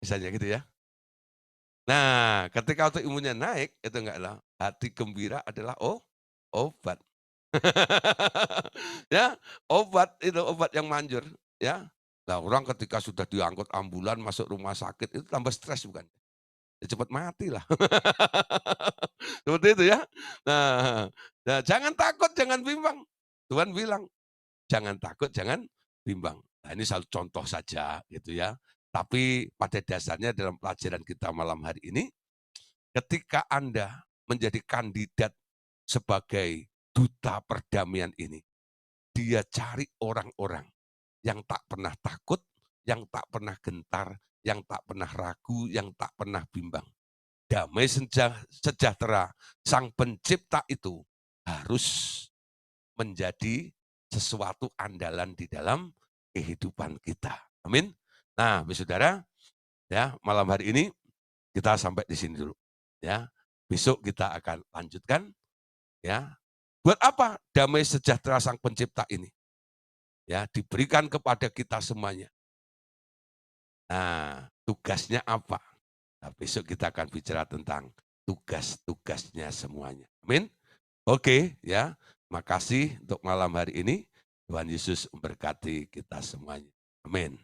Misalnya gitu ya. Nah, ketika autoimunnya naik, itu enggaklah hati gembira adalah obat. Ya, obat itu obat yang manjur, ya. Nah, orang ketika sudah diangkut ambulan masuk rumah sakit itu tambah stres bukan? Ya cepat mati lah. Seperti itu ya. Nah, nah, jangan takut, jangan bimbang. Tuhan bilang, jangan takut, jangan bimbang. Nah, ini satu contoh saja gitu ya. Tapi pada dasarnya dalam pelajaran kita malam hari ini, ketika Anda menjadi kandidat sebagai duta perdamaian ini, Dia cari orang-orang yang tak pernah takut, yang tak pernah gentar, yang tak pernah ragu, yang tak pernah bimbang. Damai sejahtera Sang Pencipta itu harus menjadi sesuatu andalan di dalam kehidupan kita. Amin. Nah, saudara, ya malam hari ini kita sampai di sini dulu. Ya, besok kita akan lanjutkan. Ya, buat apa damai sejahtera Sang Pencipta ini? Ya, diberikan kepada kita semuanya. Nah, tugasnya apa? Nah, besok kita akan bicara tentang tugas-tugasnya semuanya. Amin. Oke, ya. Makasih untuk malam hari ini. Tuhan Yesus memberkati kita semuanya. Amin.